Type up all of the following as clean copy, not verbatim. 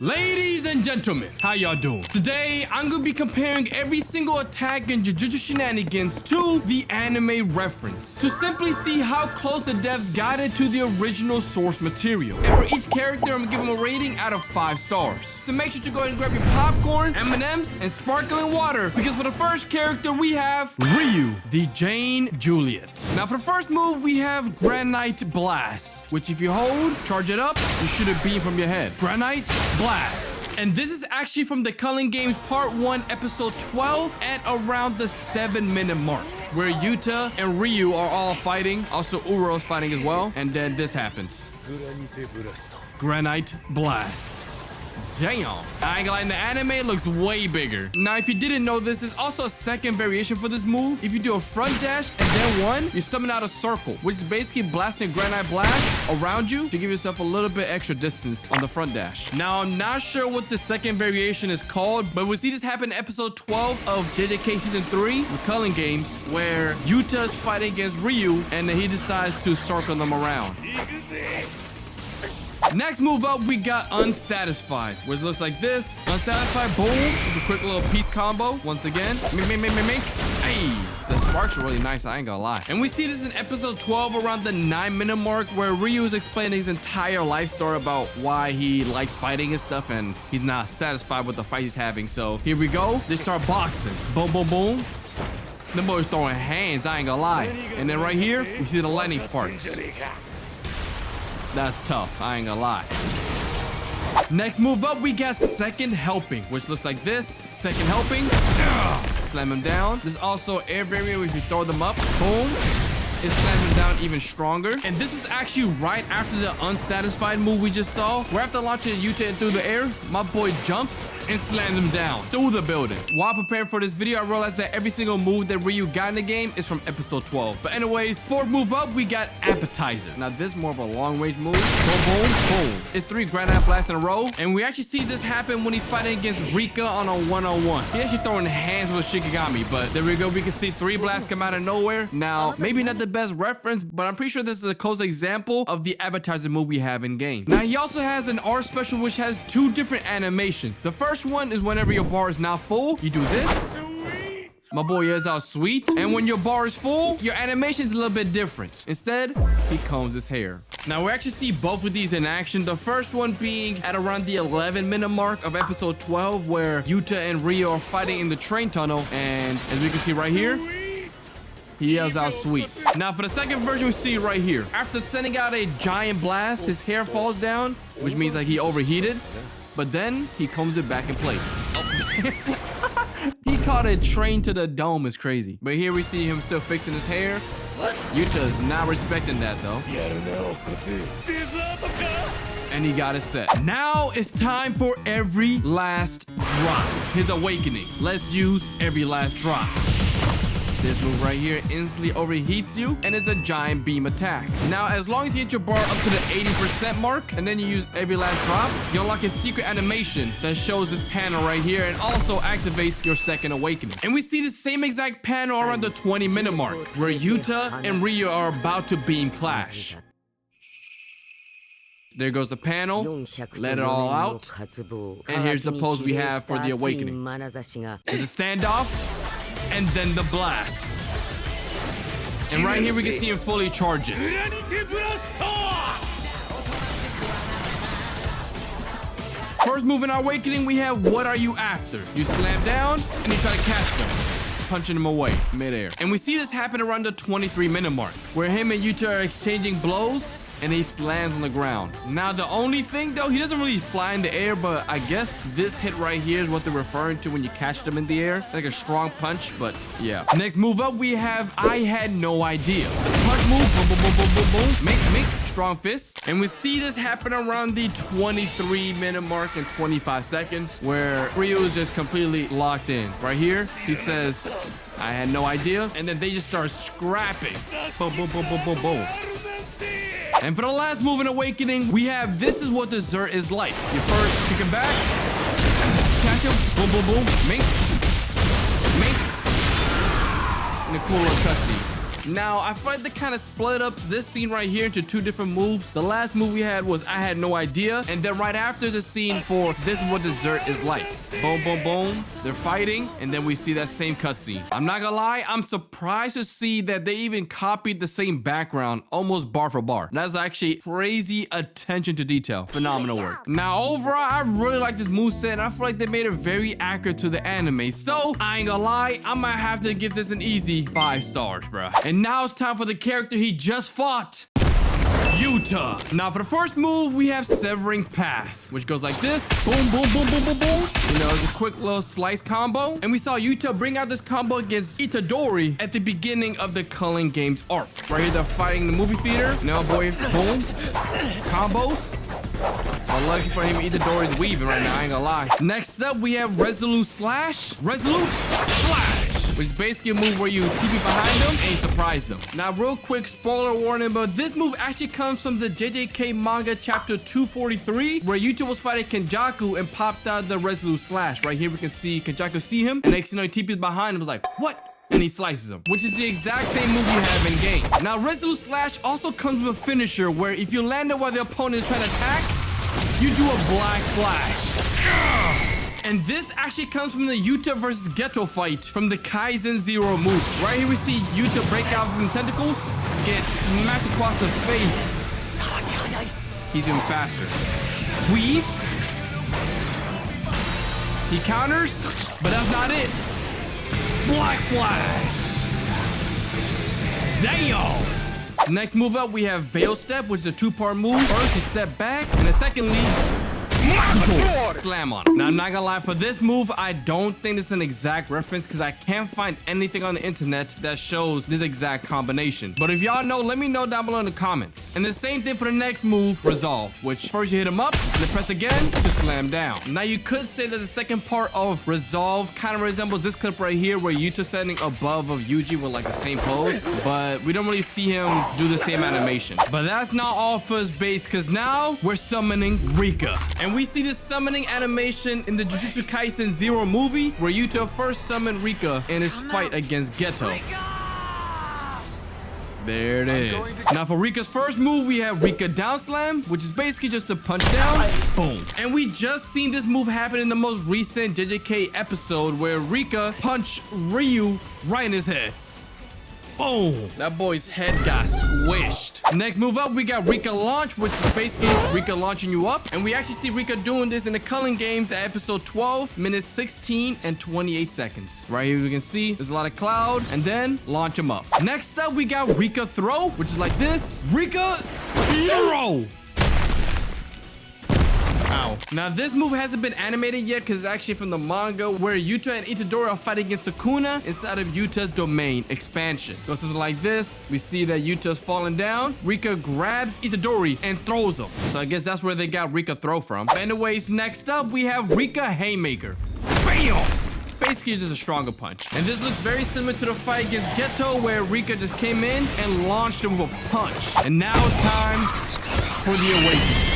Ladies and gentlemen, how y'all doing? Today, I'm gonna be comparing every single attack in Jujutsu Shenanigans to the anime reference to simply see how close the devs got it to the original source material. And for each character, I'm gonna give them a rating out of 5 stars. So make sure to go ahead and grab your popcorn, M&Ms, and sparkling water, because for the first character, we have Ryu, the Jane Juliet. Now, for the first move, we have Granite Blast, which if you hold, charge it up, you shoot a beam from your head. Granite Blast. And this is actually from the Culling Games Part 1, Episode 12, at around the 7-minute mark, where Yuta and Ryu are all fighting. Also, Uro's fighting as well. And then this happens. Granite Blast. Damn. I ain't gonna lie, in the anime, it looks way bigger. Now, if you didn't know this, there's also a second variation for this move. If you do a front dash and then one, you summon out a circle, which is basically blasting Granite Blast around you to give yourself a little bit extra distance on the front dash. Now, I'm not sure what the second variation is called, but we see this happen in episode 12 of JJK Season 3, the Culling Games, where Yuta's fighting against Ryu, and then he decides to circle them around. Next move up, we got Unsatisfied, which looks like this. Unsatisfied, boom. It's a quick little piece combo. Once again, hey, the sparks are really nice, I ain't gonna lie. And we see this in episode 12 around the 9-minute mark, where Ryu is explaining his entire life story about why he likes fighting and stuff, and he's not satisfied with the fight he's having. So here we go. They start boxing. Boom, boom, boom. The boy's throwing hands, I ain't gonna lie. And then right here, we see the lightning sparks. That's tough, I ain't gonna lie. Next move up, we got Second Helping, which looks like this. Second Helping. Slam him down. There's also air barrier if you throw them up. Boom. It slams him down even stronger. And this is actually right after the Unsatisfied move we just saw, where after launching Yuta through the air, my boy jumps and slams him down through the building. While preparing for this video, I realized that every single move that Ryu got in the game is from episode 12. But anyways, fourth move up, we got Appetizer. Now this is more of a long range move. Boom, boom, boom. It's 3 Granite Blasts in a row. And we actually see this happen when he's fighting against Rika on a one-on-one. He's actually throwing hands with Shikigami, but there we go. We can see 3 blasts come out of nowhere. Now, maybe not the best reference, but I'm pretty sure this is a close example of the Appetizer move we have in game. Now, he also has an R special, which has 2 different animations. The first one is whenever your bar is not full, you do this. My boy is out sweet. And when your bar is full, your animation is a little bit different. Instead, he combs his hair. Now, we actually see both of these in action. The first one being at around the 11-minute mark of episode 12, where Yuta and Ryu are fighting in the train tunnel. And as we can see right here, he yells out sweet. Now, for the second version, we see right here. After sending out a giant blast, his hair falls down, which means like he overheated. But then he combs it back in place. Oh. He caught a train to the dome. Is crazy. But here we see him still fixing his hair. Yuta is not respecting that though. And he got it set. Now it's time for every last drop. His awakening. Let's use every last drop. This move right here instantly overheats you, and it's a giant beam attack. Now, as long as you hit your bar up to the 80% mark, and then you use every last drop, you unlock a secret animation that shows this panel right here, and also activates your second awakening. And we see the same exact panel around the 20-minute mark, where Yuta and Ryu are about to beam clash. There goes the panel. Let it all out. And here's the pose we have for the awakening. There's a standoff. And then the blast. And right here we can see him fully charge it. First move in our awakening, we have What Are You After? You slam down and you try to catch them, punching him away midair. And we see this happen around the 23-minute mark, where him and Yuta are exchanging blows, and he slams on the ground. Now, the only thing, though, he doesn't really fly in the air, but I guess this hit right here is what they're referring to when you catch them in the air. Like a strong punch, but yeah. Next move up, we have I Had No Idea. The punch move, boom, boom, boom, boom, boom, boom. Make, strong fist. And we see this happen around the 23-minute mark and 25 seconds, where Ryu is just completely locked in. Right here, he says, I had no idea. And then they just start scrapping. Boom, boom, boom, boom, boom, boom. And for the last move in Awakening, we have This Is What Dessert Is Like. You first kick him back, catch him, boom, boom, boom, mink, and a cool little cutscene. Now, I feel like they kind of split up this scene right here into two different moves. The last move we had was I had no idea. And then right after is a scene for this is what dessert is like. Boom, boom, boom. They're fighting. And then we see that same cutscene. I'm not gonna lie, I'm surprised to see that they even copied the same background almost bar for bar. That's actually crazy attention to detail. Phenomenal work. Now, overall, I really like this moveset, and I feel like they made it very accurate to the anime. So, I ain't gonna lie, I might have to give this an easy 5 stars, bruh. And now it's time for the character he just fought. Yuta. Now for the first move, we have Severing Path, which goes like this. Boom, boom, boom, boom, boom, boom. You know, it's a quick little slice combo. And we saw Yuta bring out this combo against Itadori at the beginning of the Culling Games arc. Right here, they're fighting in the movie theater. Now, boy, boom. Combos. I'm lucky for him, Itadori's weaving right now, I ain't gonna lie. Next up, we have Resolute Slash. Resolute Slash. Which is basically a move where you TP behind them and you surprise them. Now, real quick spoiler warning, but this move actually comes from the JJK manga chapter 243, where Yuta was fighting Kenjaku and popped out the Resolute Slash. Right here, we can see Kenjaku see him, and next thing you know, he TPs behind him, was like, what? And he slices him, which is the exact same move you have in game. Now, Resolute Slash also comes with a finisher where if you land it while the opponent is trying to attack, you do a black flash. And this actually comes from the Yuta versus Geto fight from the Kaizen Zero move. Right here we see Yuta break out from the tentacles, get smacked across the face. He's even faster. Weave. He counters, but that's not it. Black flash. Damn. Next move up, we have Veil Step, which is a 2-part move. First, you step back, and then secondly, slam on him. Now, I'm not gonna lie, for this move, I don't think it's an exact reference because I can't find anything on the internet that shows this exact combination. But if y'all know, let me know down below in the comments. And the same thing for the next move, Resolve, which first you hit him up, and then press again to slam down. Now, you could say that the second part of Resolve kind of resembles this clip right here where Yuta standing above of Yuji with like the same pose, but we don't really see him do the same animation. But that's not all for his base, because now we're summoning Rika. And we see this summoning animation in the Jujutsu Kaisen Zero movie where Yuta first summoned Rika in his fight against Geto. There it is. Now for Rika's first move, we have Rika Down Slam, which is basically just a punch down, boom. And we just seen this move happen in the most recent JJK episode where Rika punched Ryu right in his head. Boom! That boy's head got squished. Next move up, we got Rika Launch, which is basically Rika launching you up. And we actually see Rika doing this in the Culling Games at episode 12, minutes 16 and 28 seconds. Right here, we can see there's a lot of cloud, and then launch him up. Next up, we got Rika Throw, which is like this. Rika Throw! Ow. Now, this move hasn't been animated yet because it's actually from the manga where Yuta and Itadori are fighting against Sukuna inside of Yuta's domain expansion. Goes something like this. We see that Yuta's falling down. Rika grabs Itadori and throws him. So I guess that's where they got Rika Throw from. But anyways, next up, we have Rika Haymaker. Bam! Basically just a stronger punch. And this looks very similar to the fight against Geto where Rika just came in and launched him with a punch. And now it's time for the awakening.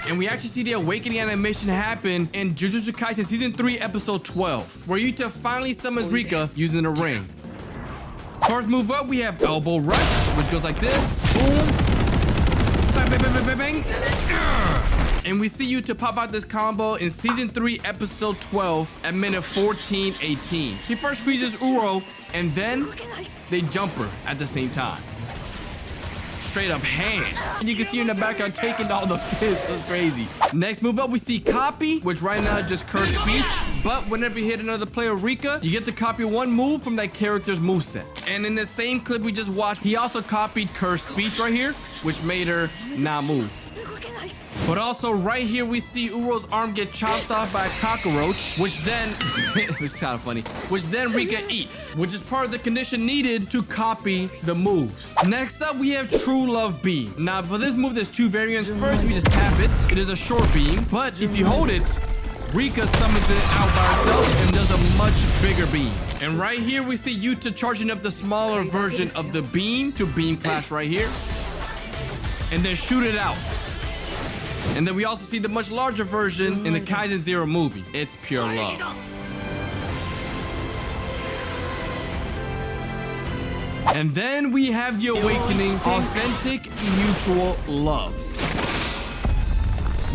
And we actually see the awakening animation happen in Jujutsu Kaisen Season 3, Episode 12, where Yuta finally summons Rika using the ring. First move up, we have Elbow Rush, which goes like this. Boom. Bang, bang, bang, bang, bang, bang. And we see Yuta pop out this combo in Season 3, Episode 12 at minute 14:18. He first freezes Uro, and then they jump her at the same time. Straight up hands. And you can see her in the background taking all the fists. That's crazy. Next move up, we see Copy, which right now is just curse speech. But whenever you hit another player, Rika, you get to copy one move from that character's moveset. And in the same clip we just watched, he also copied curse speech right here, which made her not move. But also right here, we see Uro's arm get chopped off by a cockroach, which then, it was kind of funny, which then Rika eats, which is part of the condition needed to copy the moves. Next up, we have True Love Beam. Now, for this move, there's two variants. First, we just tap it. It is a short beam, but if you hold it, Rika summons it out by herself and does a much bigger beam. And right here, we see Yuta charging up the smaller version of the beam to beam clash right here, and then shoot it out. And then we also see the much larger version in the Kaizen Zero movie. It's pure love. And then we have the awakening, authentic mutual love,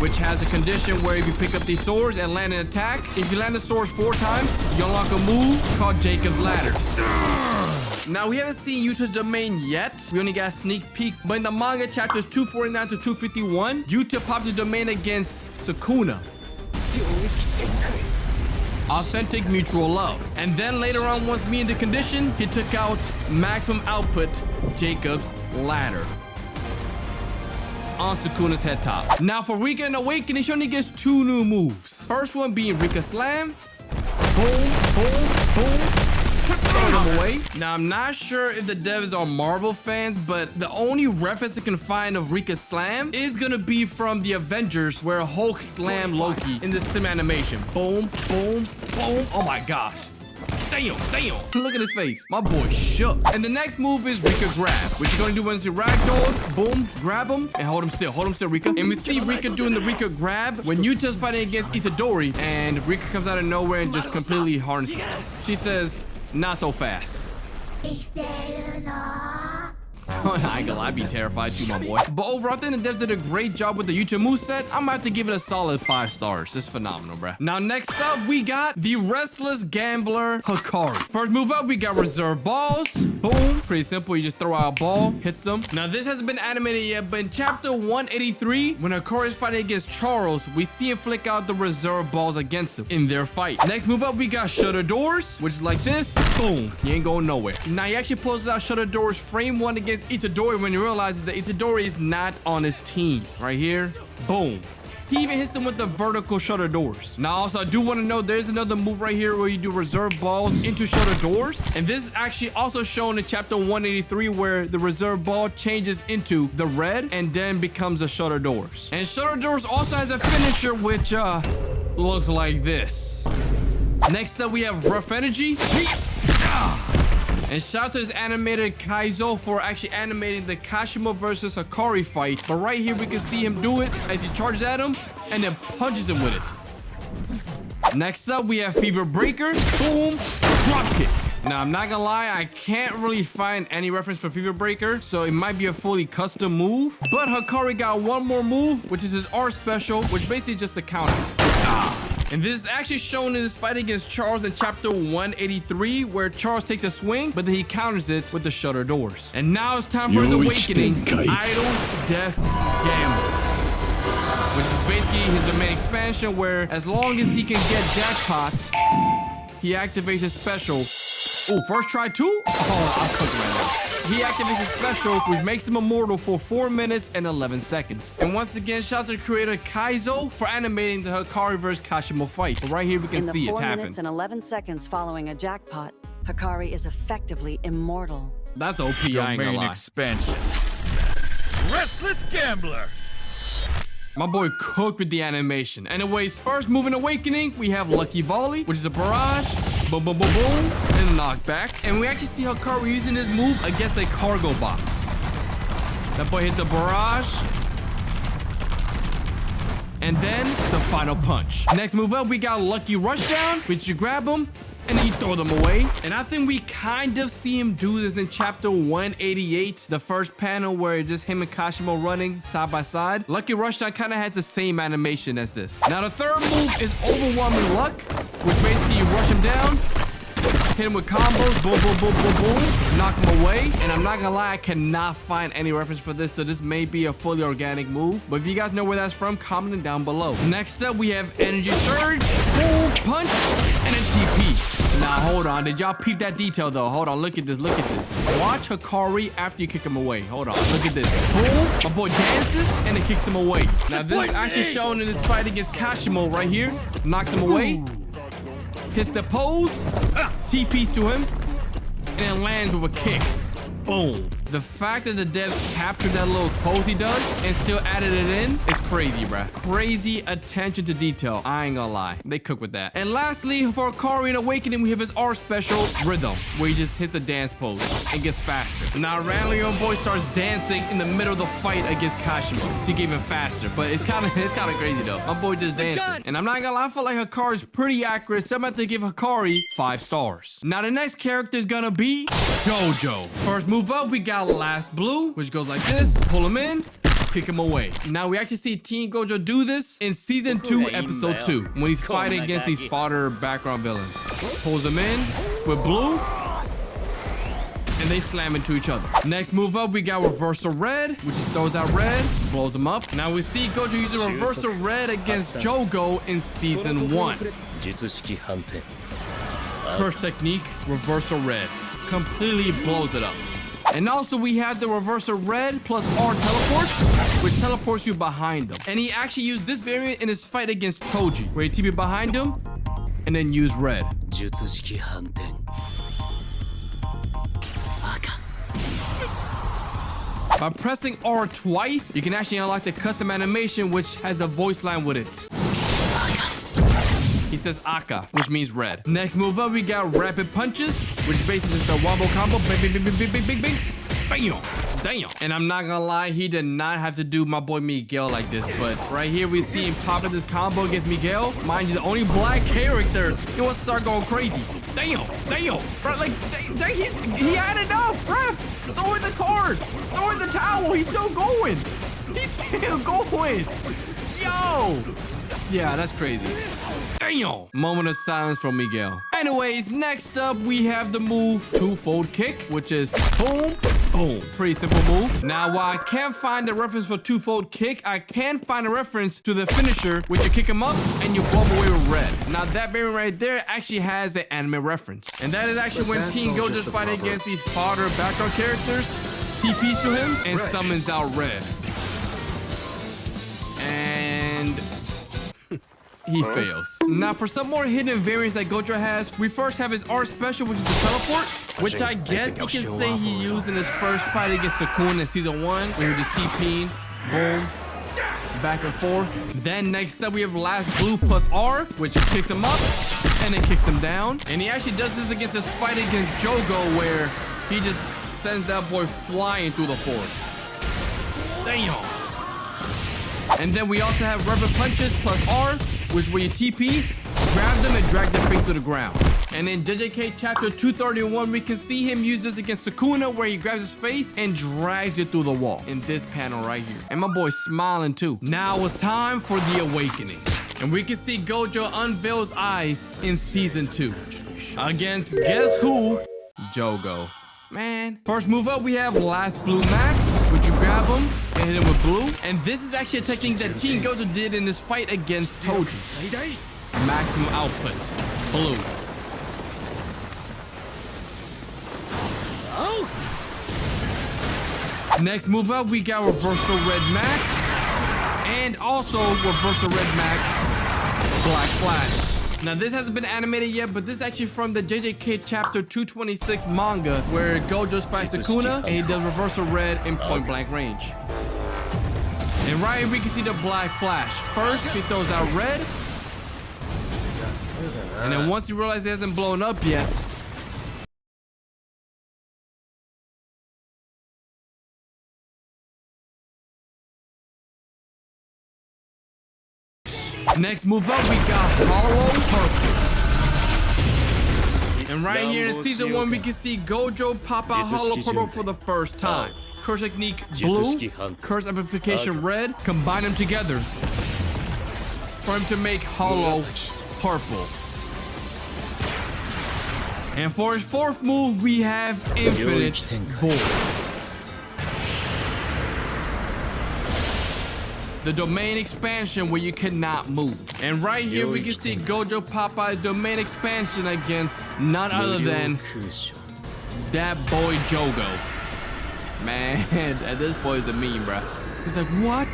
which has a condition where if you pick up these swords and land an attack, if you land the swords 4 times, you unlock a move called Jacob's Ladder. Now, we haven't seen Yuta's domain yet. We only got a sneak peek. But in the manga, chapters 249 to 251, Yuta pops his domain against Sukuna. Authentic mutual love. And then later on, once me in the condition, he took out maximum output Jacob's Ladder on Sukuna's head top. Now for Rika and Awakening, she only gets 2 new moves. First one being Rika Slam. Boom, boom, boom. Throw them away. Now I'm not sure if the devs are Marvel fans, but the only reference I can find of Rika Slam is gonna be from the Avengers, where Hulk slammed Loki in the sim animation. Boom, boom, boom. Oh my gosh. Damn, damn. Look at his face. My boy shook. And the next move is Rika Grab, which you're going to do once you ragdoll. Boom, grab him, and hold him still. Hold him still, Rika. And we see Rika doing the Rika Grab when Yuta's fighting against Itadori, and Rika comes out of nowhere and just completely harnesses him. She says, not so fast. I ain't gonna lie, I'd be terrified too, my boy. But overall, I think the devs did a great job with the Yuta moveset. I'm gonna have to give it a solid 5 stars. It's phenomenal, bruh. Now, next up, we got the Restless Gambler Hikari. First move up, we got Reserve Balls. Boom. Pretty simple. You just throw out a ball, hits them. Now, this hasn't been animated yet, but in chapter 183, when Hikari is fighting against Charles, we see him flick out the Reserve Balls against him in their fight. Next move up, we got Shutter Doors, which is like this. Boom. You ain't going nowhere. Now, he actually pulls out Shutter Doors frame 1 against Itadori when he realizes that Itadori is not on his team. Right here. Boom. He even hits him with the vertical Shutter Doors. Now, also, I do want to know there's another move right here where you do Reserve Balls into Shutter Doors. And this is actually also shown in chapter 183 where the Reserve Ball changes into the red and then becomes a Shutter Doors. And Shutter Doors also has a finisher which looks like this. Next up, we have Rough Energy. And shout out to this animated Kaizo for actually animating the Kashima versus Hikari fight. But right here, we can see him do it as he charges at him and then punches him with it. Next up, we have Fever Breaker. Boom. Drop kick. Now, I'm not gonna lie, I can't really find any reference for Fever Breaker, so it might be a fully custom move. But Hikari got one more move, which is his R special, which basically is just a counter. And this is actually shown in his fight against Charles in chapter 183, where Charles takes a swing, but then he counters it with the Shutter Doors. And now it's time for the Awakening, Idle Death Gambler, which is basically his domain expansion, where as long as he can get jackpots, he activates his special. Oh, first try 2? Oh, I'm cooking right now. He activates his special, which makes him immortal for 4 minutes and 11 seconds. And once again, shout out to creator Kaizo for animating the Hikari vs. Kashima fight. But right here, we can see it happen. In the 4 minutes and 11 seconds following a jackpot, Hikari is effectively immortal. That's OP, I ain't gonna lie. Expansion. Restless Gambler. My boy cooked with the animation. Anyways, first move in Awakening, we have Lucky Volley, which is a barrage. Boom, boom, boom, boom, and a knockback. And we actually see Hikari using this move against a cargo box. That boy hit the barrage. And then the final punch. Next move up, we got Lucky Rushdown, which you grab him and then you throw them away. And I think we kind of see him do this in chapter 188, the first panel where it's just him and Kashima running side by side. Lucky Rushdown kind of has the same animation as this. Now the third move is Overwhelming Luck, which basically you rush him down, hit him with combos, boom, boom, boom, boom, boom, knock him away. And I'm not gonna lie, I cannot find any reference for this, so this may be a fully organic move. But if you guys know where that's from, comment it down below. Next up, we have Energy Surge, boom, punch, and then TP. Now, hold on. Did y'all peep that detail, though? Hold on. Look at this. Look at this. Watch Hikari after you kick him away. Hold on. Look at this. Boom. My boy dances and it kicks him away. Now, this is actually shown in his fight against Kashimo right here. Knocks him away. Hits the pose. TPs to him. And then lands with a kick. Boom. The fact that the devs captured that little pose he does and still added it in is crazy, bruh. Crazy attention to detail. I ain't gonna lie. They cook with that. And lastly, for Akari in Awakening, we have his R special, Rhythm, where he just hits a dance pose and gets faster. Now, randomly, your boy starts dancing in the middle of the fight against Kashima to get even faster. But it's kind of crazy, though. My boy just dancing. And I'm not gonna lie, I feel like Akari's pretty accurate, so I'm about to give Akari 5 stars. Now, the next character is gonna be Jojo. First move up, we got Last Blue, which goes like this. Pull him in, kick him away. Now, we actually see Teen Gojo do this in Season 2, Episode 2, when he's fighting against these fodder background villains. Pulls them in with Blue, and they slam into each other. Next move up, we got Reversal Red, which throws out Red, blows him up. Now we see Gojo using Reversal Red against Jogo in Season 1. Curse technique, Reversal Red. Completely blows it up. And also we have the Reversal Red plus R teleport, which teleports you behind him. And he actually used this variant in his fight against Toji, where he TP behind him and then use Red. By pressing R twice, you can actually unlock the custom animation, which has a voice line with it. He says Aka, which means red. Next move up, we got Rapid Punches, which basically is the wombo combo. Bing, bing, bing, bing, bing, bing, bing. Bam! Damn. And I'm not gonna lie, he did not have to do my boy Miguel like this, but right here we see him popping this combo against Miguel. Mind you, the only black character. He wants to start going crazy. Damn, damn. Bro, like, he had enough, ref. Throw in the card. Throw in the towel. He's still going. He's still going. Yo. Yeah, that's crazy. Damn. Moment of silence from Miguel. Anyways, next up, we have the move Twofold Kick, which is boom, boom. Pretty simple move. Now, while I can't find the reference for Twofold Kick, I can find a reference to the finisher, which you kick him up and you blow him away with red. Now, that variant right there actually has an anime reference. And that is actually when Teen Gojo's fighting against these fodder background characters, TPs to him, and summons out red. And he fails. Now, for some more hidden variants that Gojo has, we first have his R special, which is the teleport, which I guess you can say he used in his first fight against Sukuna in Season 1, where he was just TPing, boom, back and forth. Then next up, we have Last Blue plus R, which kicks him up and then kicks him down. And he actually does this against his fight against Jogo, where he just sends that boy flying through the forest. Damn. And then we also have Rapid Punches plus R, which where you TP, grab them and drag their face to the ground. And in JJK chapter 231, we can see him use this against Sukuna, where he grabs his face and drags it through the wall in this panel right here. And my boy's smiling too. Now it's time for the Awakening. And we can see Gojo unveil his eyes in Season 2 against guess who? Jogo. Man. First move up, we have Last Blue Max, which you grab him and hit him with blue. And this is actually a technique that Teen Gojo did in this fight against Toji. Maximum output. Blue. Next move up, we got Reversal Red Max. And also Reversal Red Max Black Flash. Now, this hasn't been animated yet, but this is actually from the JJK chapter 226 manga, where Gojo's fights Sukuna, and he does Reversal Red in point blank range. And right here, we can see the Black Flash. First, he throws out red. And then once he realizes he hasn't blown up yet, next move up, we got Hollow Purple. And right here in Season 1, we can see Gojo pop out Hollow Purple for the first time. Curse technique blue, curse amplification red, combine them together for him to make Hollow Purple. And for his fourth move, we have Infinite Void. The domain expansion where you cannot move. And right here we can see Gojo pop out domain expansion against none other than that boy Jogo. Man, this boy's a meme, bro. He's like, what?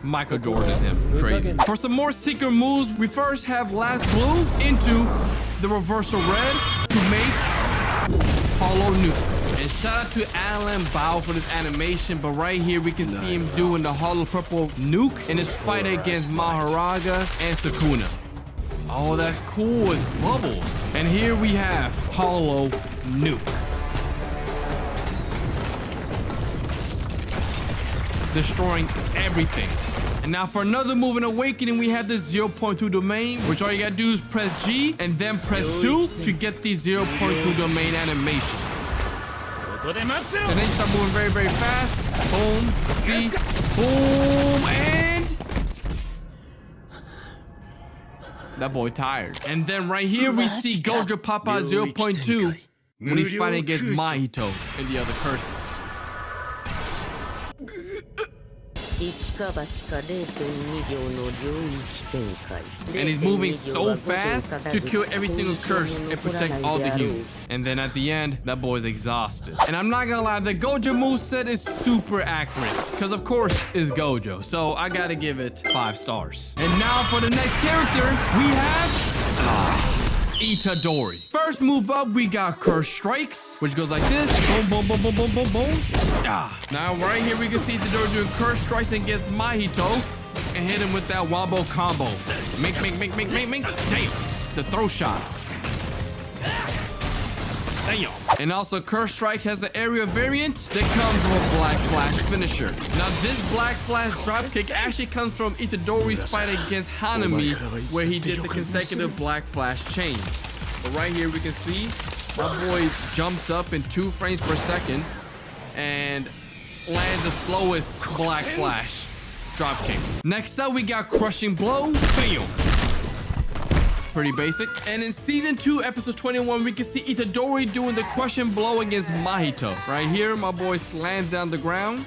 Michael Jordan him. Crazy. For some more secret moves, we first have Last Blue into the reversal red to make Hollow Nuke. And shout out to Alan Bao for this animation, but right here we can see him doing the Hollow Purple Nuke in his fight against Maharaga and Sukuna. Oh, that's cool. It's bubbles. And here we have Hollow Nuke. Destroying everything. And now for another move in Awakening, we have the 0.2 domain, which all you gotta do is press G and then press 2 to get the 0.2 domain animation. And then you start moving very, very fast. Boom. See? Boom. And that boy tired. And then right here we see Gojo pop out 0.2 when he's fighting against Mahito and the other curses. And he's moving so fast to kill every single curse and protect all the humans. And then at the end, that boy's exhausted. And I'm not gonna lie, the Gojo moveset is super accurate, because of course it's Gojo. So I gotta give it 5 stars. And now for the next character, we have Itadori. First move up, we got Curse Strikes, which goes like this. Boom, boom, boom, boom, boom, boom, boom. Now right here we can see Itadori doing Curse Strikes against Mahito and hit him with that wombo combo. Mink. Damn. The throw shot. Damn. And also Curse Strike has an area variant that comes from a Black Flash finisher. Now this Black Flash dropkick actually comes from Itadori's fight against Hanami, where he did the consecutive Black Flash chain. But right here we can see my boy jumps up in 2 frames per second and lands the slowest Black Flash dropkick. Next up we got Crushing Blow. Bam. Pretty basic. And in season 2, episode 21, we can see Itadori doing the Crushing Blow against Mahito. Right here, my boy slams down the ground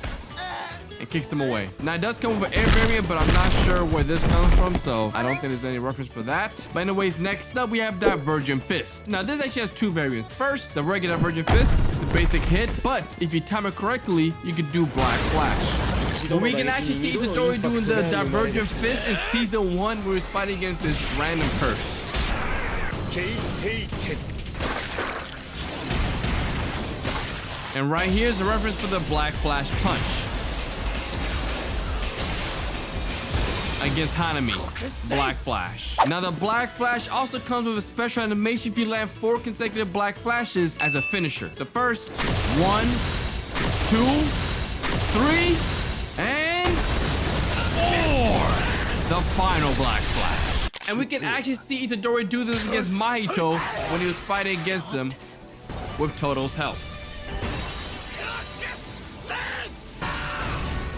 and kicks him away. Now it does come with an air variant, but I'm not sure where this comes from, so I don't think there's any reference for that. But anyways, next up we have Divergent Fist. Now this actually has 2 variants. First, the regular Divergent Fist is the basic hit, but if you time it correctly, you can do Black Flash. But we can actually see Itadori doing the Divergent Fist in season 1, where he's fighting against this random curse. And right here is a reference for the Black Flash Punch against Hanami, Black Flash. Now the Black Flash also comes with a special animation if you land 4 consecutive Black Flashes as a finisher. The first, 1, 2, 3, and 4. The final Black Flash. And we can actually see Itadori do this against Mahito when he was fighting against him with Toto's help.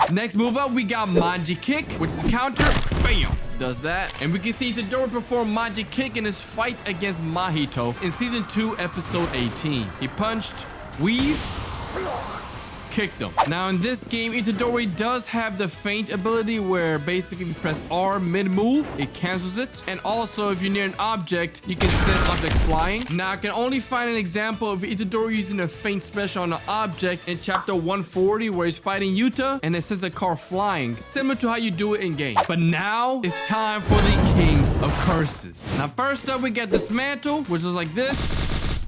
Next move up, we got Manji Kick, which is a counter. Bam! Does that. And we can see Itadori perform Manji Kick in his fight against Mahito in season 2, episode 18. He punched, weave, kicked him. Now in this game, Itadori does have the feint ability where basically you press R mid-move, it cancels it. And also if you're near an object, you can send objects flying. Now I can only find an example of Itadori using a feint special on an object in chapter 140 where he's fighting Yuta and it sends a car flying, similar to how you do it in game. But now it's time for the King of Curses. Now first up we get Dismantle, which is like this.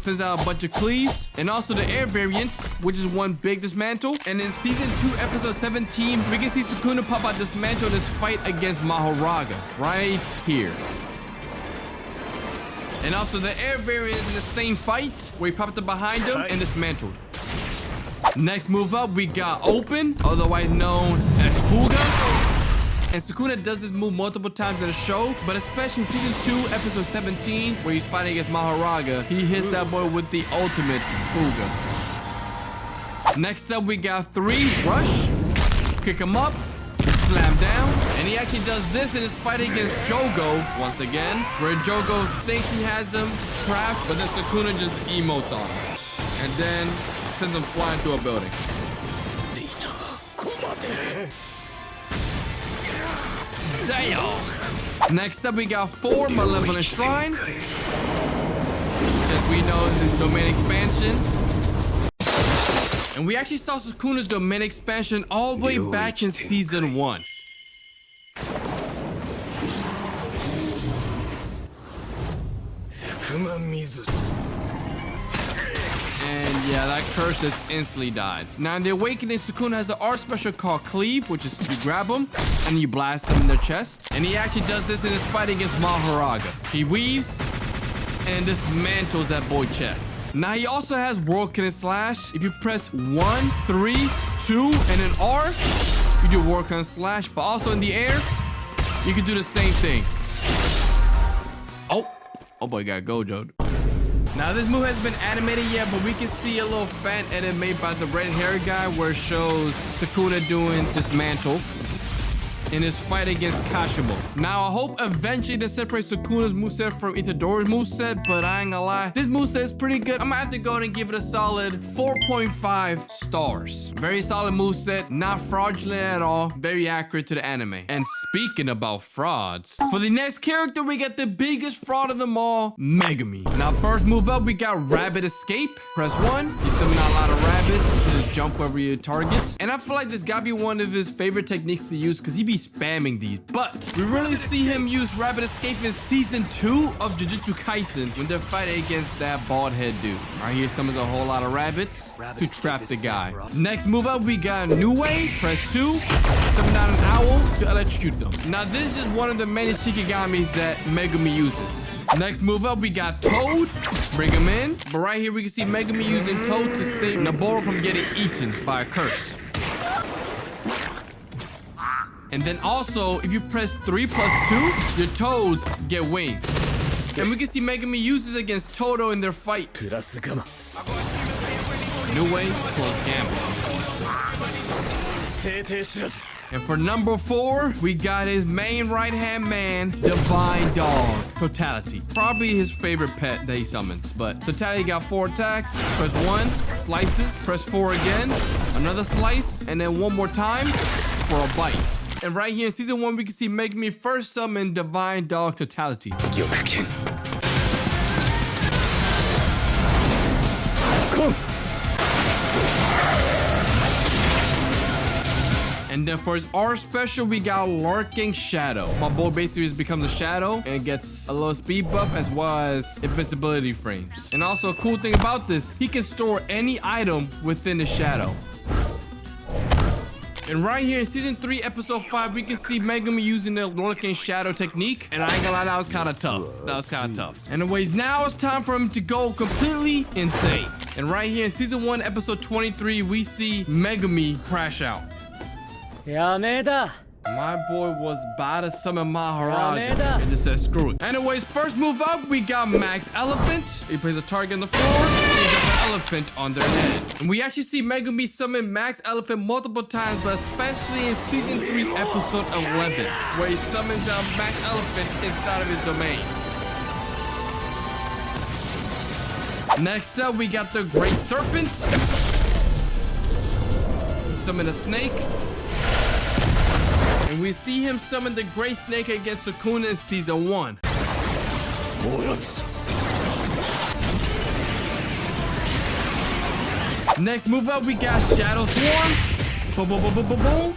Sends out a bunch of cleaves, and also the air variant, which is one big dismantle. And in season 2, episode 17, we can see Sukuna pop out Dismantle in his fight against Maharaga right here. And also the air variant is in the same fight where he popped up behind him and dismantled. Next move up, we got Open, otherwise known as Fuga. And Sukuna does this move multiple times in the show, but especially in season 2, episode 17, where he's fighting against Maharaga, he hits that boy with the ultimate Fuga. Next up, we got 3, Rush, kick him up, slam down, and he actually does this in his fight against Jogo, once again, where Jogo thinks he has him trapped, but then Sukuna just emotes on him, and then sends him flying through a building. Damn. Next up, we got 4, Malevolent Shrine. As we know, this is domain expansion. And we actually saw Sukuna's domain expansion all the way back in season 1. And yeah, that curse just instantly died. Now in the awakening, Sukuna has an art special called Cleave, which is you grab them and you blast them in their chest. And he actually does this in his fight against Mahoraga. He weaves and dismantles that boy's chest. Now he also has World Cannon Slash. If you press 1, 3, 2, and then R, you do World Cannon Slash. But also in the air, you can do the same thing. Oh boy, got Gojo. Now this move hasn't been animated yet, but we can see a little fan edit made by the red hair guy where it shows Sukuna doing Dismantle in his fight against Kashimo. Now I hope eventually they separate Sukuna's moveset from Itadori's moveset, but I ain't gonna lie, this moveset is pretty good. I'm gonna have to go ahead and give it a solid 4.5 stars. Very solid moveset, not fraudulent at all, very accurate to the anime. And speaking about frauds, for the next character we got the biggest fraud of them all, Megumi. Now first move up, we got Rabbit Escape. Press 1, you summon out a lot of rabbits, just jump wherever you target. And I feel like this gotta be one of his favorite techniques to use because he be spamming these, but we really see him use Rabbit Escape in season 2 of Jujutsu Kaisen when they're fighting against that bald head dude. Right here summons a whole lot of rabbits to trap the guy. Next move up, we got New Wave. Press 2, summon out an owl to electrocute them. Now this is just one of the many Shikigamis that Megumi uses. Next move up, we got Toad. Bring him in. But right here, we can see Megumi using Toad to save Naboro from getting eaten by a curse. And then also, if you press 3 plus 2, your Toads get wings. And we can see Megumi uses against Todo in their fight. New Way plus Gamma. And for number 4, we got his main right-hand man, Divine Dog. Totality. Probably his favorite pet that he summons. But Totality got 4 attacks. Press 1, slices. Press 4 again, another slice. And then one more time for a bite. And right here in season 1, we can see Megumi first summon Divine Dog Totality. And then for his R special, we got Lurking Shadow. My boy basically just becomes a shadow and gets a little speed buff as well as invincibility frames. And also a cool thing about this, he can store any item within the shadow. And right here in season 3, episode 5, we can see Megumi using the Lurking Shadow technique. And I ain't gonna lie, that was kind of tough. That was kind of tough. Anyways, now it's time for him to go completely insane. And right here in season 1, episode 23, we see Megumi crash out. My boy was about to summon Mahoraga and just said screw it. Anyways, first move up, we got Max Elephant. He places a target on the floor and he got an elephant on their head. And we actually see Megumi summon Max Elephant multiple times, but especially in season 3, episode 11, where he summons Max Elephant inside of his domain. Next up, we got the Great Serpent. Summon a snake. And we see him summon the Great Snake against Sukuna in season 1. Next move up, we got Shadow Swarm. Boom, boom, boom, boom, boom, boom.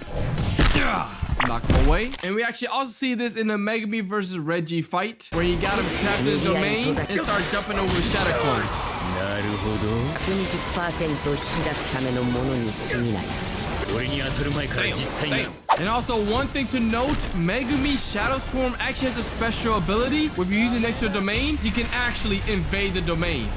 Knock him away. And we actually also see this in the Megumi versus Reggie fight, where he got him trapped in his domain and started jumping over Shadow Clones. Damn. And also one thing to note, Megumi Shadow Swarm actually has a special ability. If you use it next to a domain, you can actually invade the domain.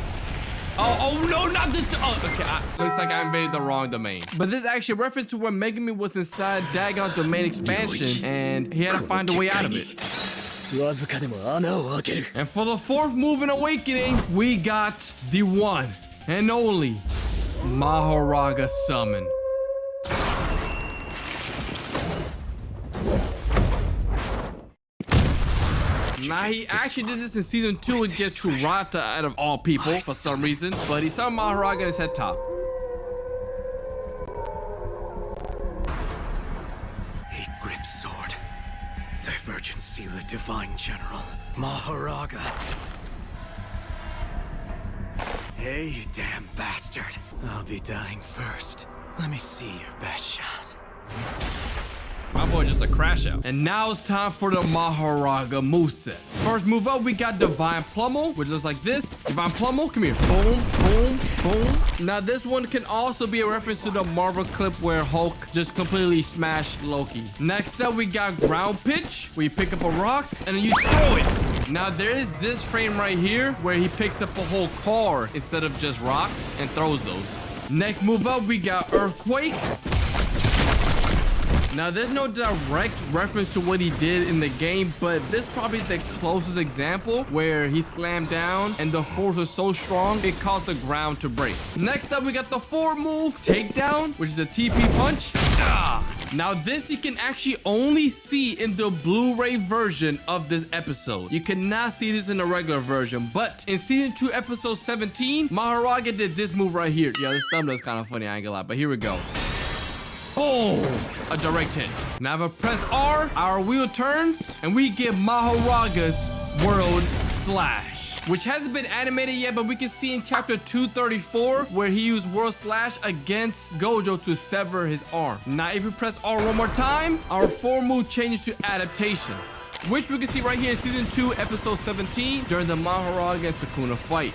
Oh no, not this. Oh, okay. Looks like I invaded the wrong domain. But this is actually a reference to when Megumi was inside Dagon's domain expansion and he had to find a way out of it. And for the 4th move in Awakening, we got the one and only Mahoraga Summon. Now, he actually did this in season 2 against Kurata out of all people for some reason, but he saw Mahoraga in his head top. Eight grip sword. Divergent Sela Divine General. Mahoraga. Hey, you damn bastard. I'll be dying first. Let me see your best shot. My boy just a crash out. And now it's time for the Maharaga moveset. First move up, we got Divine Pummel, which looks like this. Divine Pummel, come here. Boom, boom, boom. Now this one can also be a reference to the Marvel clip where Hulk just completely smashed Loki. Next up, we got Ground Pitch, where you pick up a rock and then you throw it. Now there is this frame right here where he picks up a whole car instead of just rocks and throws those. Next move up, we got Earthquake. Now, there's no direct reference to what he did in the game, but this is probably the closest example where he slammed down and the force was so strong, it caused the ground to break. Next up, we got the 4 move Takedown, which is a TP punch. Now, this you can actually only see in the Blu-ray version of this episode. You cannot see this in the regular version, but in season 2, episode 17, Maharaga did this move right here. Yeah, this thumbnail's kind of funny, I ain't gonna lie, but here we go. Boom! A direct hit. Now if I press R, our wheel turns, and we get Maharaga's World Slash, which hasn't been animated yet, but we can see in chapter 234 where he used World Slash against Gojo to sever his arm. Now if we press R one more time, our 4 move changes to Adaptation, which we can see right here in season 2, episode 17 during the Maharaga and Sukuna fight.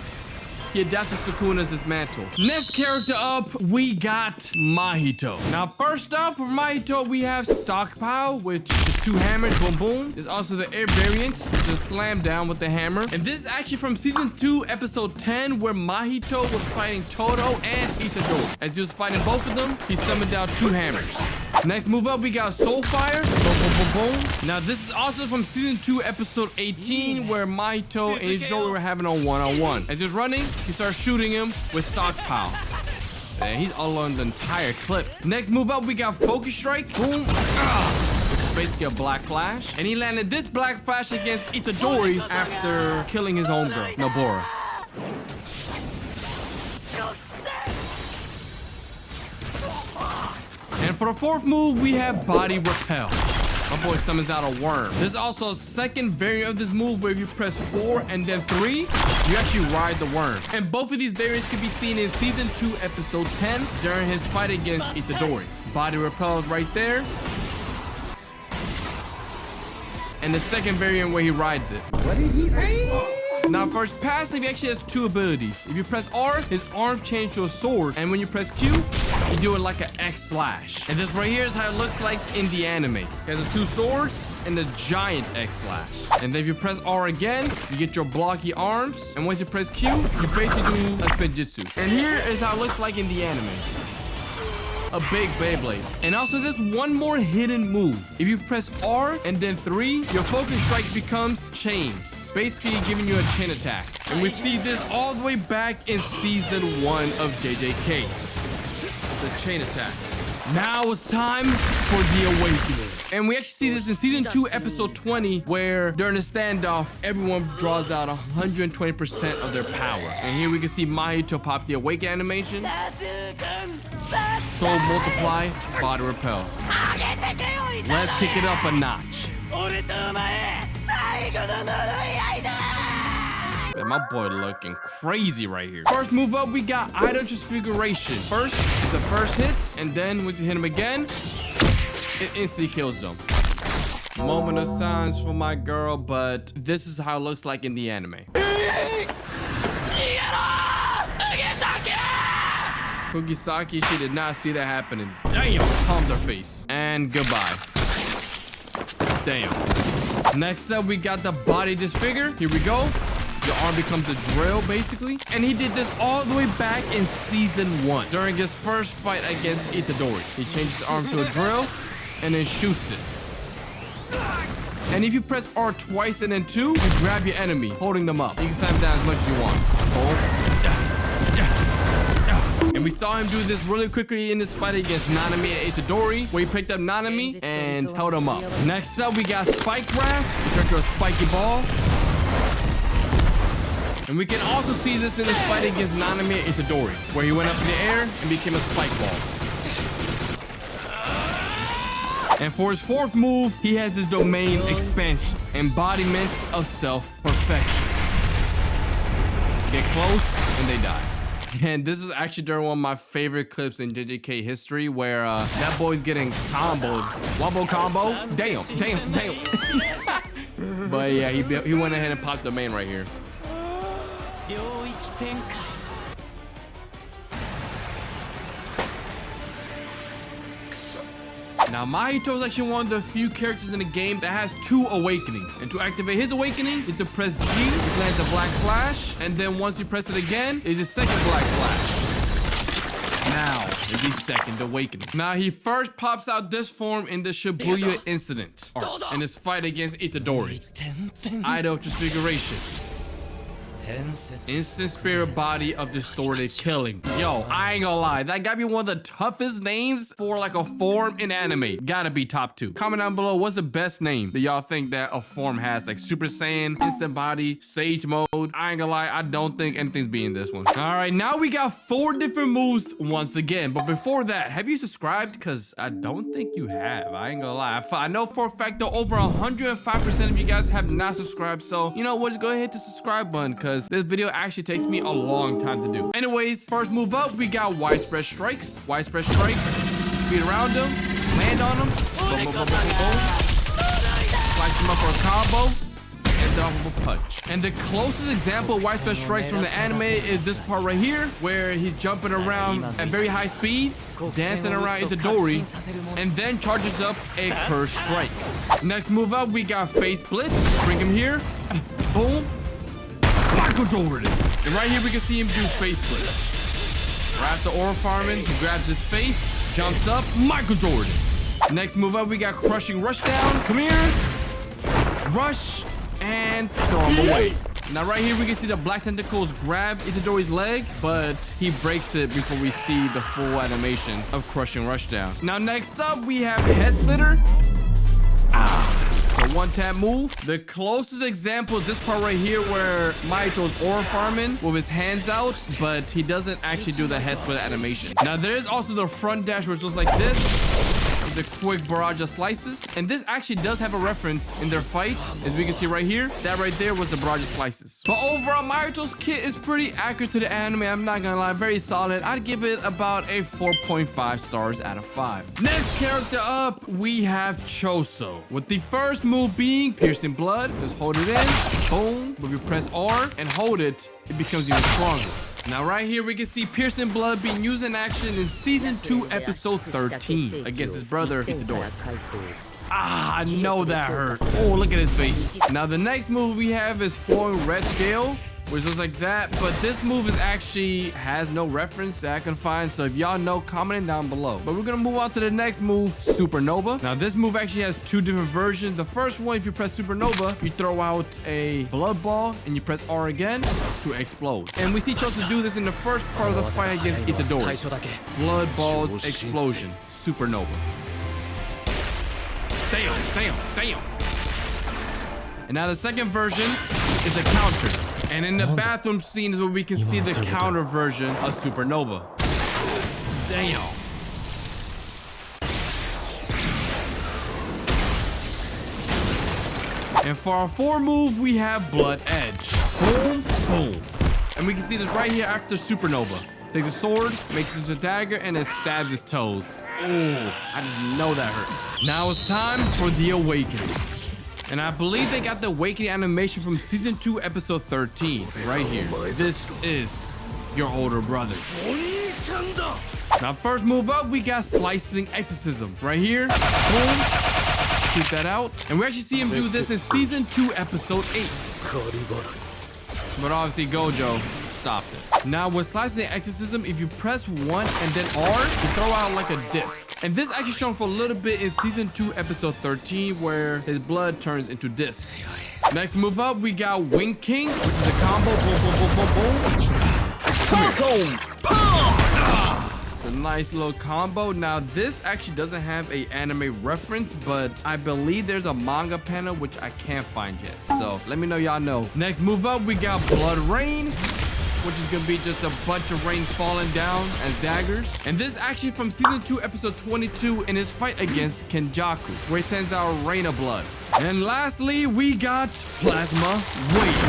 He adapted Sukuna's dismantle. Next character up, we got Mahito. Now, first up, for Mahito, we have Stockpile, which is 2 hammers, boom, boom. There's also the air variant, which is slam down with the hammer. And this is actually from season 2, episode 10, where Mahito was fighting Todo and Itadori. As he was fighting both of them, he summoned down 2 hammers. Next move up, we got Soulfire. Boom, boom, boom, boom. Now, this is also from season 2, episode 18, where Mahito and Itadori were having a one-on-one. As he was running, he starts shooting him with Stockpile. And he's all on the entire clip. Next move up, we got Focus Strike. Boom. Which is basically a Black Flash. And he landed this Black Flash against Itadori after killing his homegirl, Nobara. And for the 4th move, we have Body Repel. My boy summons out a worm. There's also a second variant of this move where if you press 4 and then 3, you actually ride the worm. And both of these variants can be seen in season 2, episode 10 during his fight against Itadori. Body Repel is right there. And the second variant where he rides it. What did he say? Now, for his passive, he actually has 2 abilities. If you press R, his arms change to a sword. And when you press Q, you do it like an X slash. And this right here is how it looks like in the anime. He has the 2 swords and the giant X slash. And then if you press R again, you get your blocky arms. And once you press Q, you basically do a spinjitzu. And here is how it looks like in the anime. A big Beyblade. And also there's one more hidden move. If you press R and then 3, your Focus Strike becomes chains, basically giving you a chain attack. And we see this all the way back in season 1 of JJK. The chain attack. Now it's time for the awakening. And we actually see this in season 2, episode 20, where during the standoff, everyone draws out 120% of their power. And here we can see Mahito pop the awake animation. Soul multiply, body repel. Let's kick it up a notch. Man, my boy looking crazy right here. First move up, we got item transfiguration. First, it's the first hit, and then once you hit him again, it instantly kills them. Moment of silence for my girl, but this is how it looks like in the anime. Kugisaki, she did not see that happening. Damn, palmed her face. And goodbye. Damn. Next up, we got the body disfigure. Here we go. Your arm becomes a drill, basically. And he did this all the way back in season 1 during his first fight against Itadori. He changed his arm to a drill and then shoots it. And if you press R twice and then 2, you grab your enemy, holding them up. You can slam them down as much as you want. And we saw him do this really quickly in this fight against Nanami and Itadori, where he picked up Nanami and held him up. Next up, we got Spike Graph, which turns to a spiky ball. And we can also see this in his fight against Nanami and Itadori, where he went up in the air and became a spike ball. And for his 4th move, he has his domain expansion, embodiment of self-perfection. Get close and they die. And this is actually during one of my favorite clips in JJK history where that boy's getting comboed. Wombo combo. Damn. But yeah, he went ahead and popped the main right here. Now, Mahito is actually one of the few characters in the game that has 2 awakenings. And to activate his awakening, is to press G, it lands a black flash, and then once you press it again, is a second black flash. Now, is the second awakening. Now, he first pops out this form in the Shibuya incident in his fight against Itadori. Idol Transfiguration. Instant spirit body of distorted killing. Yo, I ain't gonna lie, that gotta be one of the toughest names for like a form in anime. Gotta be top 2. Comment down below, what's the best name that y'all think that a form has? Like Super Saiyan, Instant Body, Sage Mode. I ain't gonna lie, I don't think anything's beating this one. All right, now we got 4 different moves once again. But before that, have you subscribed? Because I don't think you have. I ain't gonna lie. I know for a fact that over 105% of you guys have not subscribed. So, you know what? Just go ahead and hit the subscribe button because this video actually takes me a long time to do. Anyways, first move up, we got widespread strikes. Widespread strikes, speed around them, land on them, boom, boom, boom, boom, boom. Slice them up for a combo, and off of a punch. And the closest example of widespread strikes from the anime is this part right here, where he's jumping around at very high speeds, dancing around Itadori, and then charges up a curse strike. Next move up, we got face blitz. Bring him here, boom. Michael Jordan. And right here we can see him do face blitz. Right after aura farming, he grabs his face, jumps up, Michael Jordan. Next move up, we got crushing rush down. Come here. Rush and throw him away. Now right here we can see the black tentacles grab Itadori's leg, but he breaks it before we see the full animation of crushing rush down. Now next up we have head splitter. So one tap move. The closest example is this part right here where Mahito's aura farming with his hands out, but he doesn't actually do the head split animation. Now there is also the front dash which looks like this. The quick barrage of slices, and this actually does have a reference in their fight, as we can see right here. That right there was the barrage of slices. But overall, Mahito's kit is pretty accurate to the anime. I'm not gonna lie, very solid. I'd give it about a 4.5 stars out of 5. Next character up, we have Choso, with the first move being piercing blood. Just hold it in, boom. When we press R and hold it, it becomes even stronger. Now right here we can see piercing blood being used in action in season 2 episode 13 against his brother Itadori. I know that hurt. Oh, look at his face. Now the next move we have is flowing red scale, which looks like that, but this move is actually has no reference that I can find, so if y'all know, comment it down below. But we're gonna move on to the next move, Supernova. Now this move actually has 2 different versions. The first one, if you press Supernova, you throw out a blood ball and you press R again to explode. And we see Choso do this in the first part of the fight against Itadori. Blood balls explosion, Supernova. Damn. And now the second version is a counter. And in the bathroom scene is where we can see the counter version of Supernova. Damn. And for our 4 move, we have Blood Edge. Boom, boom. And we can see this right here after Supernova. Takes a sword, makes it into a dagger, and then stabs his toes. Oh, I just know that hurts. Now it's time for the Awakening. And I believe they got the Awakening animation from season 2, episode 13, right here. This is your older brother. Now first move up, we got Slicing Exorcism. Right here, boom, shoot that out. And we actually see him do this in season 2, episode 8. But obviously Gojo stopped it. Now with Slicing Exorcism, if you press 1 and then R, you throw out like a disc. And this actually shown for a little bit in season 2, episode 13, where his blood turns into disc. Next move up, we got Wing King, which is a combo. Boom, boom, boom, boom, boom. It's a nice little combo. Now this actually doesn't have a anime reference, but I believe there's a manga panel which I can't find yet. So let me know y'all know. Next move up, we got Blood Rain, which is gonna be just a bunch of rain falling down as daggers. And this is actually from season 2, episode 22 in his fight against Kenjaku, where he sends out rain of blood. And lastly, we got Plasma Wave.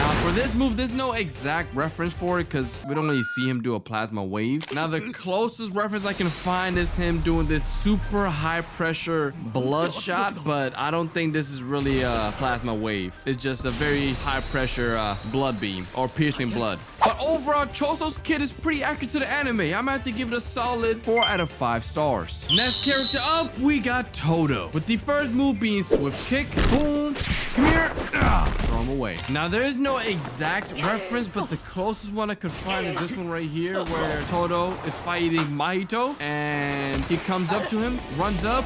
Now, for this move, there's no exact reference for it because we don't really see him do a plasma wave. Now, the closest reference I can find is him doing this super high pressure blood shot, but I don't think this is really a plasma wave. It's just a very high pressure blood beam or piercing blood. But overall, Choso's kit is pretty accurate to the anime. I'm gonna have to give it a solid 4 out of 5 stars. Next character up, we got Todo. With the first move being Swift Kick. Boom. Come here. Throw him away. Now, there is no exact reference, but the closest one I could find is this one right here, where Todo is fighting Mahito, and he comes up to him, runs up,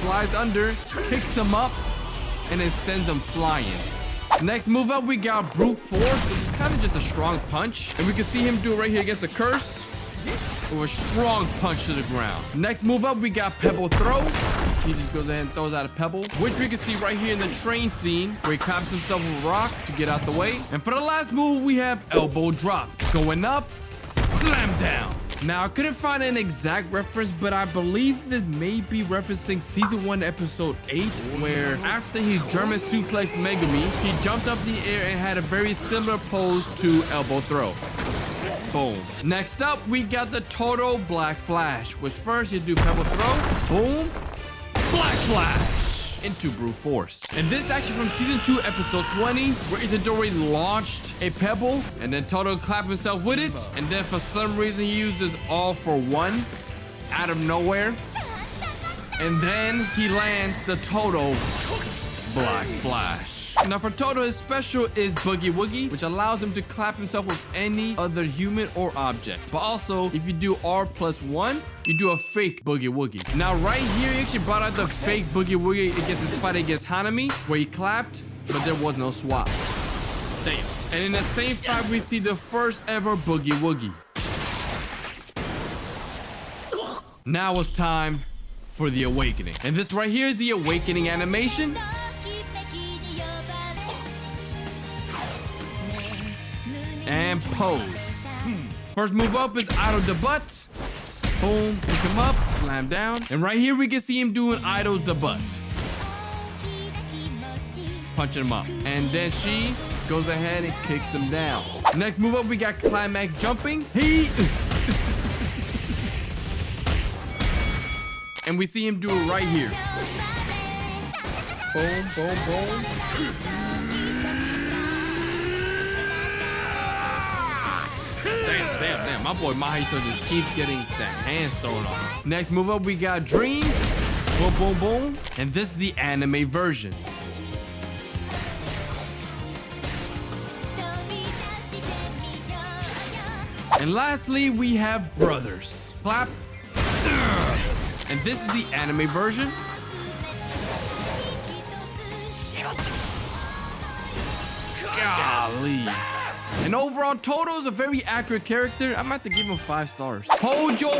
slides under, kicks him up, and then sends him flying. Next move up, we got Brute Force, which is kind of just a strong punch. And we can see him do it right here against a curse with a strong punch to the ground. Next move up, we got Pebble Throw. He just goes ahead and throws out a pebble, which we can see right here in the train scene where he claps himself with a rock to get out the way. And for the last move, we have Elbow Drop. Going up, slam down. Now, I couldn't find an exact reference, but I believe this may be referencing season 1, episode 8, where after he German suplexed Megumi, he jumped up the air and had a very similar pose to Elbow Throw. Boom. Next up, we got the Todo Black Flash, which first you do Pebble Throw, boom, Black Flash into Brute Force. And this is actually from season 2, episode 20, where Itadori launched a pebble and then Todo clapped himself with it. And then for some reason he uses All for One out of nowhere. And then he lands the Todo Black Flash. Now for Todo, his special is Boogie Woogie, which allows him to clap himself with any other human or object. But also, if you do R+1, you do a fake Boogie Woogie. Now right here, he actually brought out the fake Boogie Woogie against his fight against Hanami, where he clapped, but there was no swap. Damn. And in the same fight, we see the first ever Boogie Woogie. Now it's time for the Awakening. And this right here is the Awakening animation. And pose. First move up is Idol the Butt. Boom, pick him up, slam down. And right here we can see him doing Idol the Butt. Punching him up. And then she goes ahead and kicks him down. Next move up, we got Climax Jumping. And we see him do it right here. Boom, boom, boom. Damn. My boy Mahito just keeps getting that hands thrown on him. Next move up, we got Dreams. Boom, boom, boom. And this is the anime version. And lastly, we have Brothers. Clap. And this is the anime version. Golly. And overall, Todo is a very accurate character. I'm about to give him 5 stars. Hold your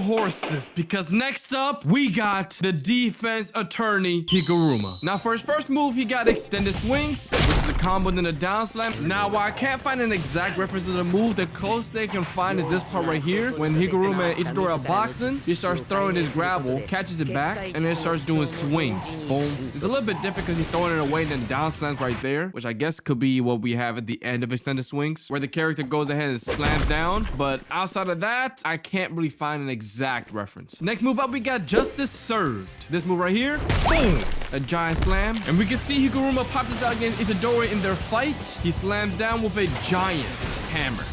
horses, because next up, we got the defense attorney, Higuruma. Now, for his first move, he got extended swings, which is a combo and a down slam. Now, while I can't find an exact reference to the move, the closest they can find is this part right here. When Higuruma and Itadori are boxing, he starts throwing his gravel, catches it back, and then starts doing swings. Boom. It's a little bit different because he's throwing it away and then down slams right there, which I guess could be what we have at the end of extended swings, where the character goes ahead and slams down. But outside of that, I can't really find an exact reference. Next move up, we got Justice Served. This move right here, boom, a giant slam. And we can see Higuruma pop this out against Itadori in their fight. He slams down with a giant hammer.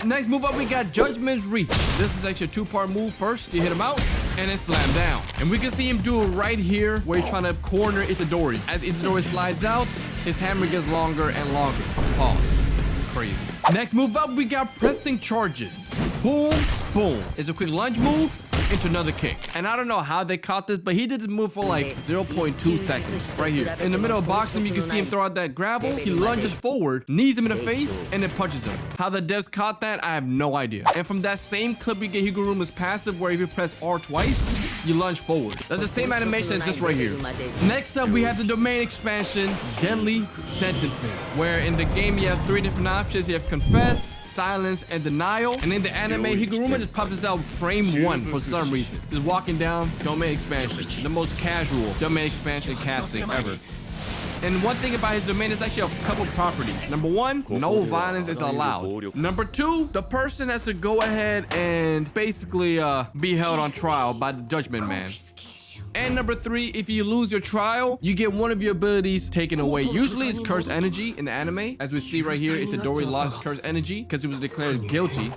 Next move up, we got Judgment's Reach. This is actually a 2-part move. First, you hit him out, and then slam down. And we can see him do it right here, where he's trying to corner Itadori. As Itadori slides out, his hammer gets longer and longer. Pause. Crazy. Next move up, we got Pressing Charges. Boom, boom. It's a quick lunge move into another kick. And I don't know how they caught this, but he did this move for like 0.2 seconds right here. In the middle of boxing, you can see him throw out that gravel. He lunges forward, knees him in the face, and then punches him. How the devs caught that, I have no idea. And from that same clip, we get Higuruma's passive, where if you press R twice, you lunge forward. That's the same animation as this right here. Next up, we have the domain expansion, Deadly Sentencing, where in the game you have 3 different options. You have Confess, Silence, and Denial. And in the anime, Higuruma just pops this out frame 1 for some reason. Just walking down domain expansion. The most casual domain expansion casting ever. And one thing about his domain is actually a couple properties. Number one, no violence is allowed. Number two, the person has to go ahead and basically be held on trial by the judgment man. And number three, if you lose your trial, you get one of your abilities taken away. Usually it's cursed energy in the anime. As we see right here, Itadori lost cursed energy because he was declared guilty.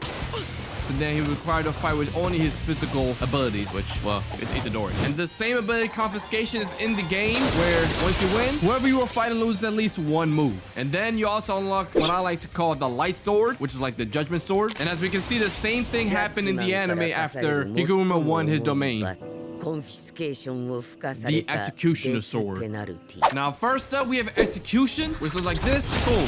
So then he was required to fight with only his physical abilities, which, well, it's Itadori. And the same ability confiscation is in the game, where once you win, whoever you are fighting loses at least one move. And then you also unlock what I like to call the light sword, which is like the judgment sword. And as we can see, the same thing happened in the anime after Higuruma won his domain. The Executioner Sword. Now, first up, we have Execution, which looks like this. Boom.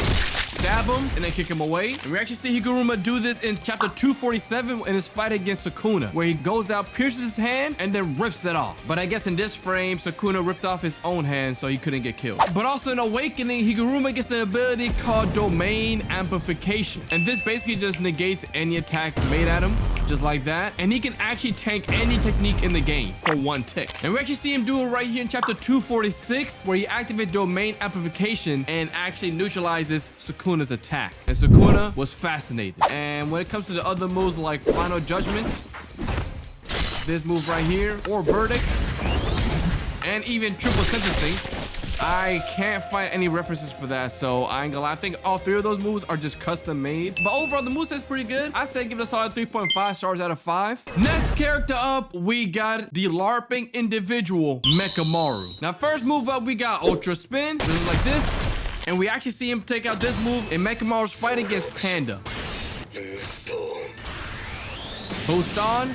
Stab him and then kick him away. And we actually see Higuruma do this in chapter 247 in his fight against Sukuna, where he goes out, pierces his hand, and then rips it off. But I guess in this frame, Sukuna ripped off his own hand, so he couldn't get killed. But also in Awakening, Higuruma gets an ability called Domain Amplification. And this basically just negates any attack made at him, just like that. And he can actually tank any technique in the game for one tick. And we actually see him do it right here in chapter 246, where he activates Domain Amplification and actually neutralizes Sukuna's attack. And Sukuna was fascinated. And when it comes to the other moves like Final Judgment, this move right here, or Verdict, and even Triple Sentencing, I can't find any references for that, so I ain't gonna lie. I think all three of those moves are just custom made. But overall, the moveset's pretty good. I say give it a solid 3.5 stars out of 5. Next character up, we got the LARPing individual, Mechamaru. Now, first move up, we got Ultra Spin. This is like this. And we actually see him take out this move in Mechamaru's fight against Panda. Boost on.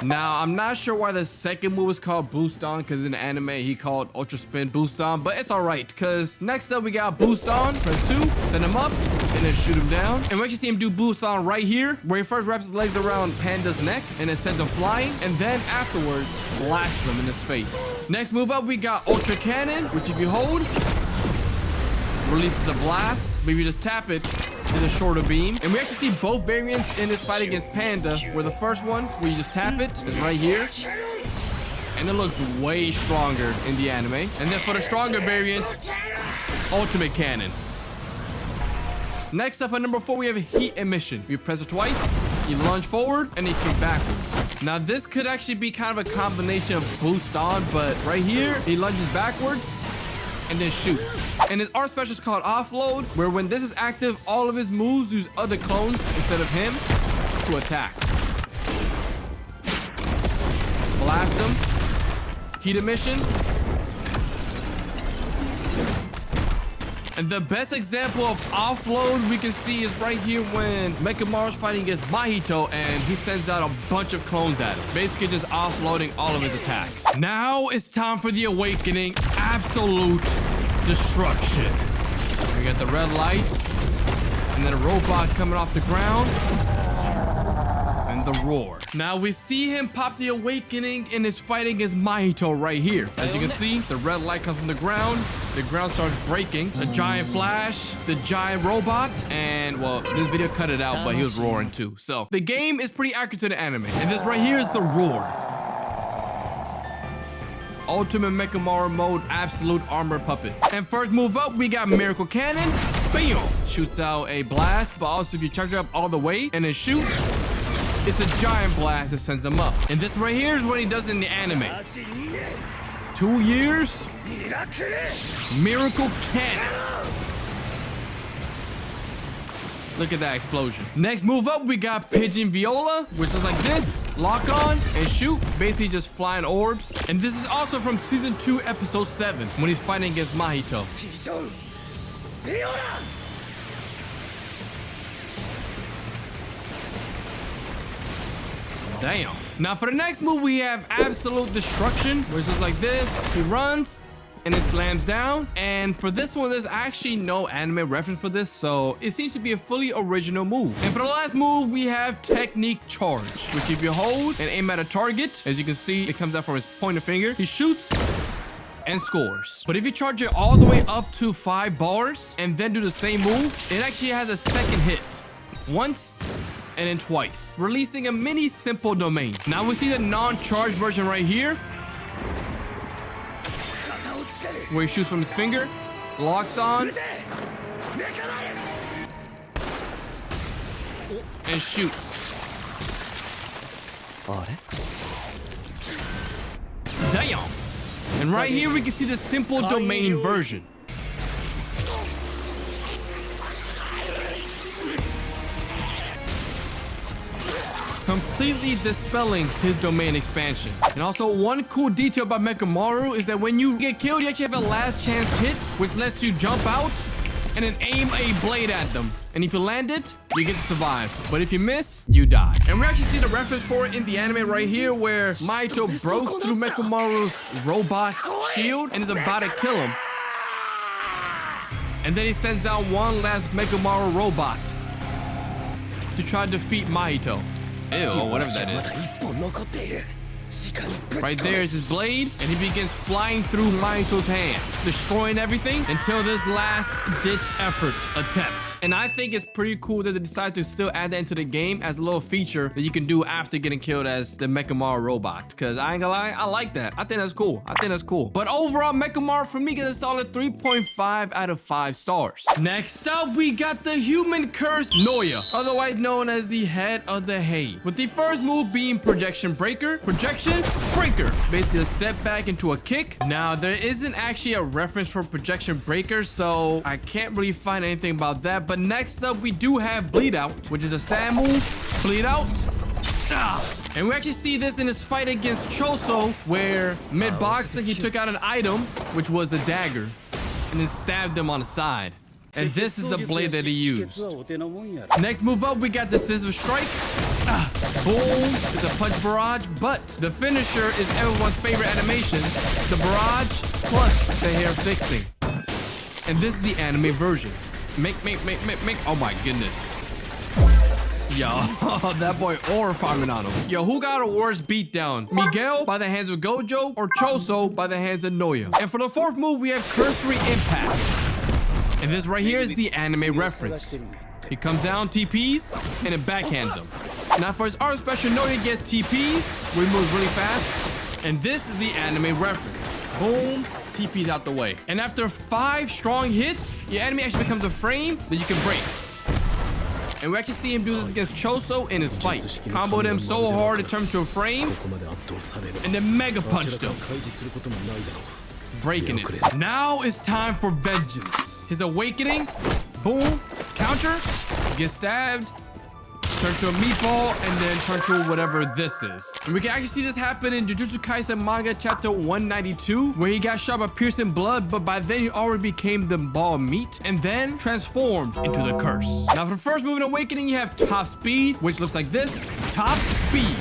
Now, I'm not sure why the second move is called Boost On, because in the anime, he called Ultra Spin Boost On, but it's all right, because next up, we got Boost On. Press 2, send him up, and then shoot him down. And we actually see him do Boost On right here, where he first wraps his legs around Panda's neck, and then sends him flying, and then afterwards, blasts him in his face. Next move up, we got Ultra Cannon, which if you hold, releases a blast, but if you just tap it, it's a shorter beam. And we actually see both variants in this fight against Panda, where the first one, where you just tap it, is right here. And it looks way stronger in the anime. And then for the stronger variant, Ultimate Cannon. Next up at number 4, we have Heat Emission. You press it twice, you lunge forward, and you kick backwards. Now this could actually be kind of a combination of Boost On, but right here, he lunges backwards and then shoots. And his art special is called Offload, where when this is active, all of his moves use other clones instead of him to attack. Blast him. Heat Emission. And the best example of offload we can see is right here when Mechamaru's fighting against Mahito and he sends out a bunch of clones at him, basically just offloading all of his attacks. Now it's time for the Awakening Absolute Destruction. We got the red lights, and then a robot coming off the ground, and the roar. Now we see him pop the Awakening in his fight against Mahito right here. As you can see, the red light comes from the ground starts breaking, a giant flash, the giant robot, and well, this video cut it out, but he was roaring too. So the game is pretty accurate to the anime, and this right here is the roar. Ultimate Mechamaru mode, absolute armor puppet. And first move up, we got Miracle Cannon. Bam! Shoots out a blast, but also if you charge it up all the way and then shoot, it's a giant blast that sends him up. And this right here is what he does in the anime. 2 years, Miracle Cannon. Look at that explosion. Next move up, we got Pigeon Viola, which is like this. Lock on and shoot. Basically just flying orbs. And this is also from season 2, episode 7, when he's fighting against Mahito. Damn. Now for the next move, we have Absolute Destruction, which is like this. He runs and it slams down. And for this one, there's actually no anime reference for this, so it seems to be a fully original move. And for the last move, we have Technique Charge, which if you hold and aim at a target, as you can see, it comes out from his pointer finger. He shoots and scores. But if you charge it all the way up to 5 bars and then do the same move, it actually has a second hit. Once and then twice, releasing a mini simple domain. Now we see the non-charged version right here. where he shoots from his finger, locks on, and shoots. Damn! And right here we can see the simple domain version. Completely dispelling his domain expansion. And also one cool detail about Mechamaru is that when you get killed, you actually have a last chance hit, which lets you jump out and then aim a blade at them. And if you land it, you get to survive. But if you miss, you die. And we actually see the reference for it in the anime right here where Mahito broke through Mechamaru's robot shield and is about to kill him. And then he sends out one last Mechamaru robot to try to defeat Mahito. Ew, whatever that is. Right there is his blade, and he begins flying through Mahito's hands, destroying everything until this last ditched effort attempt. And I think it's pretty cool that they decided to still add that into the game as a little feature that you can do after getting killed as the Mechamaru robot. Because I ain't gonna lie, I like that. I think that's cool. But overall, Mechamaru for me gets a solid 3.5 out of 5 stars. Next up, we got the human cursed Noya, otherwise known as the head of the hay. With the first move being Projection Breaker. Basically a step back into a kick. Now, there isn't actually a reference for Projection Breaker, so I can't really find anything about that. But next up, we do have Bleed Out, which is a stand move. Bleed Out. And we actually see this in his fight against Choso, where mid-boxing, he took out an item, which was a dagger, and then stabbed him on the side. And this is the blade that he used. Next move up, we got the Scissor Strike. Boom. It's a punch barrage, but the finisher is everyone's favorite animation, the barrage plus the hair fixing. And this is the anime version. Make. Oh my goodness. Yo, that boy farming on him. Yo, who got a worse beatdown? Miguel by the hands of Gojo or Choso by the hands of Noya? And for the fourth move, we have Cursory Impact. And this right here is the anime reference. He comes down, TPs, and then backhands him. Now for his art special, Noya gets TPs, where he moves really fast. And this is the anime reference. Boom, TPs out the way. And after 5 strong hits, your enemy actually becomes a frame that you can break. And we actually see him do this against Choso in his fight. Comboed him so hard it turned to a frame, and then mega punched him, breaking it. Now it's time for vengeance. His awakening, boom, counter, get stabbed, turn to a meatball, and then turn to whatever this is. And we can actually see this happen in Jujutsu Kaisen manga chapter 192, where he got shot by piercing blood, but by then he already became the ball of meat, and then transformed into the curse. Now for the first move in awakening, you have Top Speed, which looks like this, Top Speed.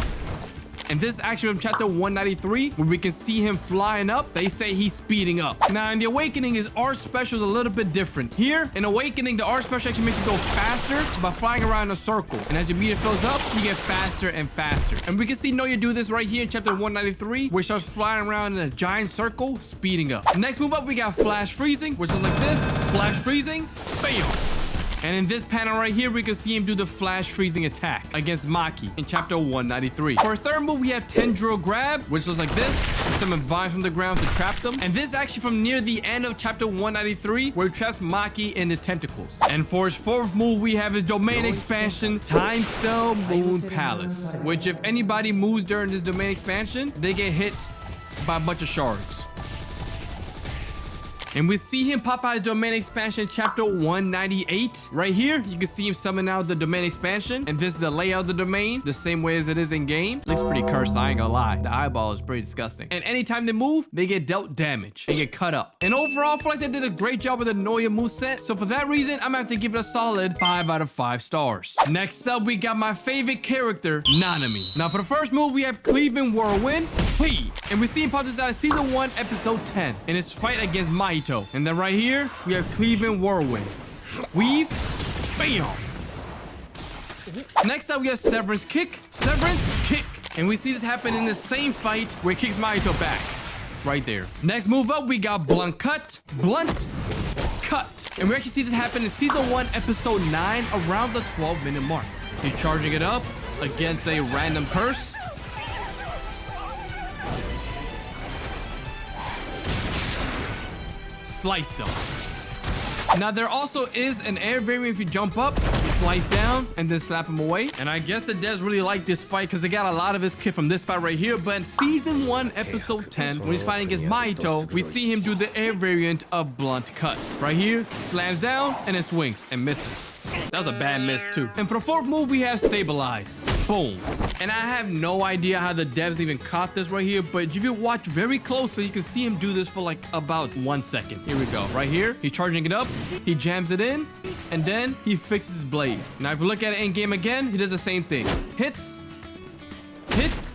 And this is actually from chapter 193, where we can see him flying up. They say he's speeding up. Now, in the Awakening, his art special is a little bit different. Here, in Awakening, the art special actually makes you go faster by flying around in a circle. And as your meter fills up, you get faster and faster. And we can see Noya do this right here in chapter 193, where he starts flying around in a giant circle, speeding up. Next move up, we got Flash Freezing, which is like this. Flash Freezing, bam! And in this panel right here, we can see him do the Flash Freezing attack against Maki in chapter 193. For our third move, we have Tendril Grab, which looks like this. Summon vines from the ground to trap them. And this is actually from near the end of chapter 193, where he traps Maki in his tentacles. And for his fourth move, we have his domain expansion, Time Cell Moon Palace, which if anybody moves during this domain expansion, they get hit by a bunch of shards. And we see him pop out his domain expansion chapter 198. Right here, you can see him summon out the domain expansion. And this is the layout of the domain, the same way as it is in game. Looks pretty cursed, I ain't gonna lie. The eyeball is pretty disgusting. And anytime they move, they get dealt damage. They get cut up. And overall, I feel like they did a great job with the Noya moveset. So for that reason, I'm gonna have to give it a solid 5 out of 5 stars. Next up, we got my favorite character, Nanami. Now for the first move, we have Cleveland Whirlwind. Please. And we see him pop this out of season 1, episode 10. In his fight against Mahito. And then right here, we have Cleveland Whirlwind. Weave. Bam. Next up, we have Severance Kick. Severance Kick. And we see this happen in the same fight where he kicks Mahito back. Right there. Next move up, we got Blunt Cut. Blunt Cut. And we actually see this happen in season 1, episode 9, around the 12-minute mark. He's charging it up against a random curse. sliced him. Now there also is an air variant. If you jump up, you slice down and then slap him away. And I guess the devs really like this fight because they got a lot of his kit from this fight right here. But in season 1 episode 10, when he's fighting against Mahito, we see him do the air variant of blunt cut. Right here, slams down and then swings and misses. That was a bad miss too. And for the 4th move, we have stabilize. Boom. And I have no idea how the devs even caught this right here, but if you watch very closely, you can see him do this for like about 1 second. Here we go. Right here, he's charging it up, he jams it in, and then he fixes his blade. Now if you look at it in game again, he does the same thing. Hits,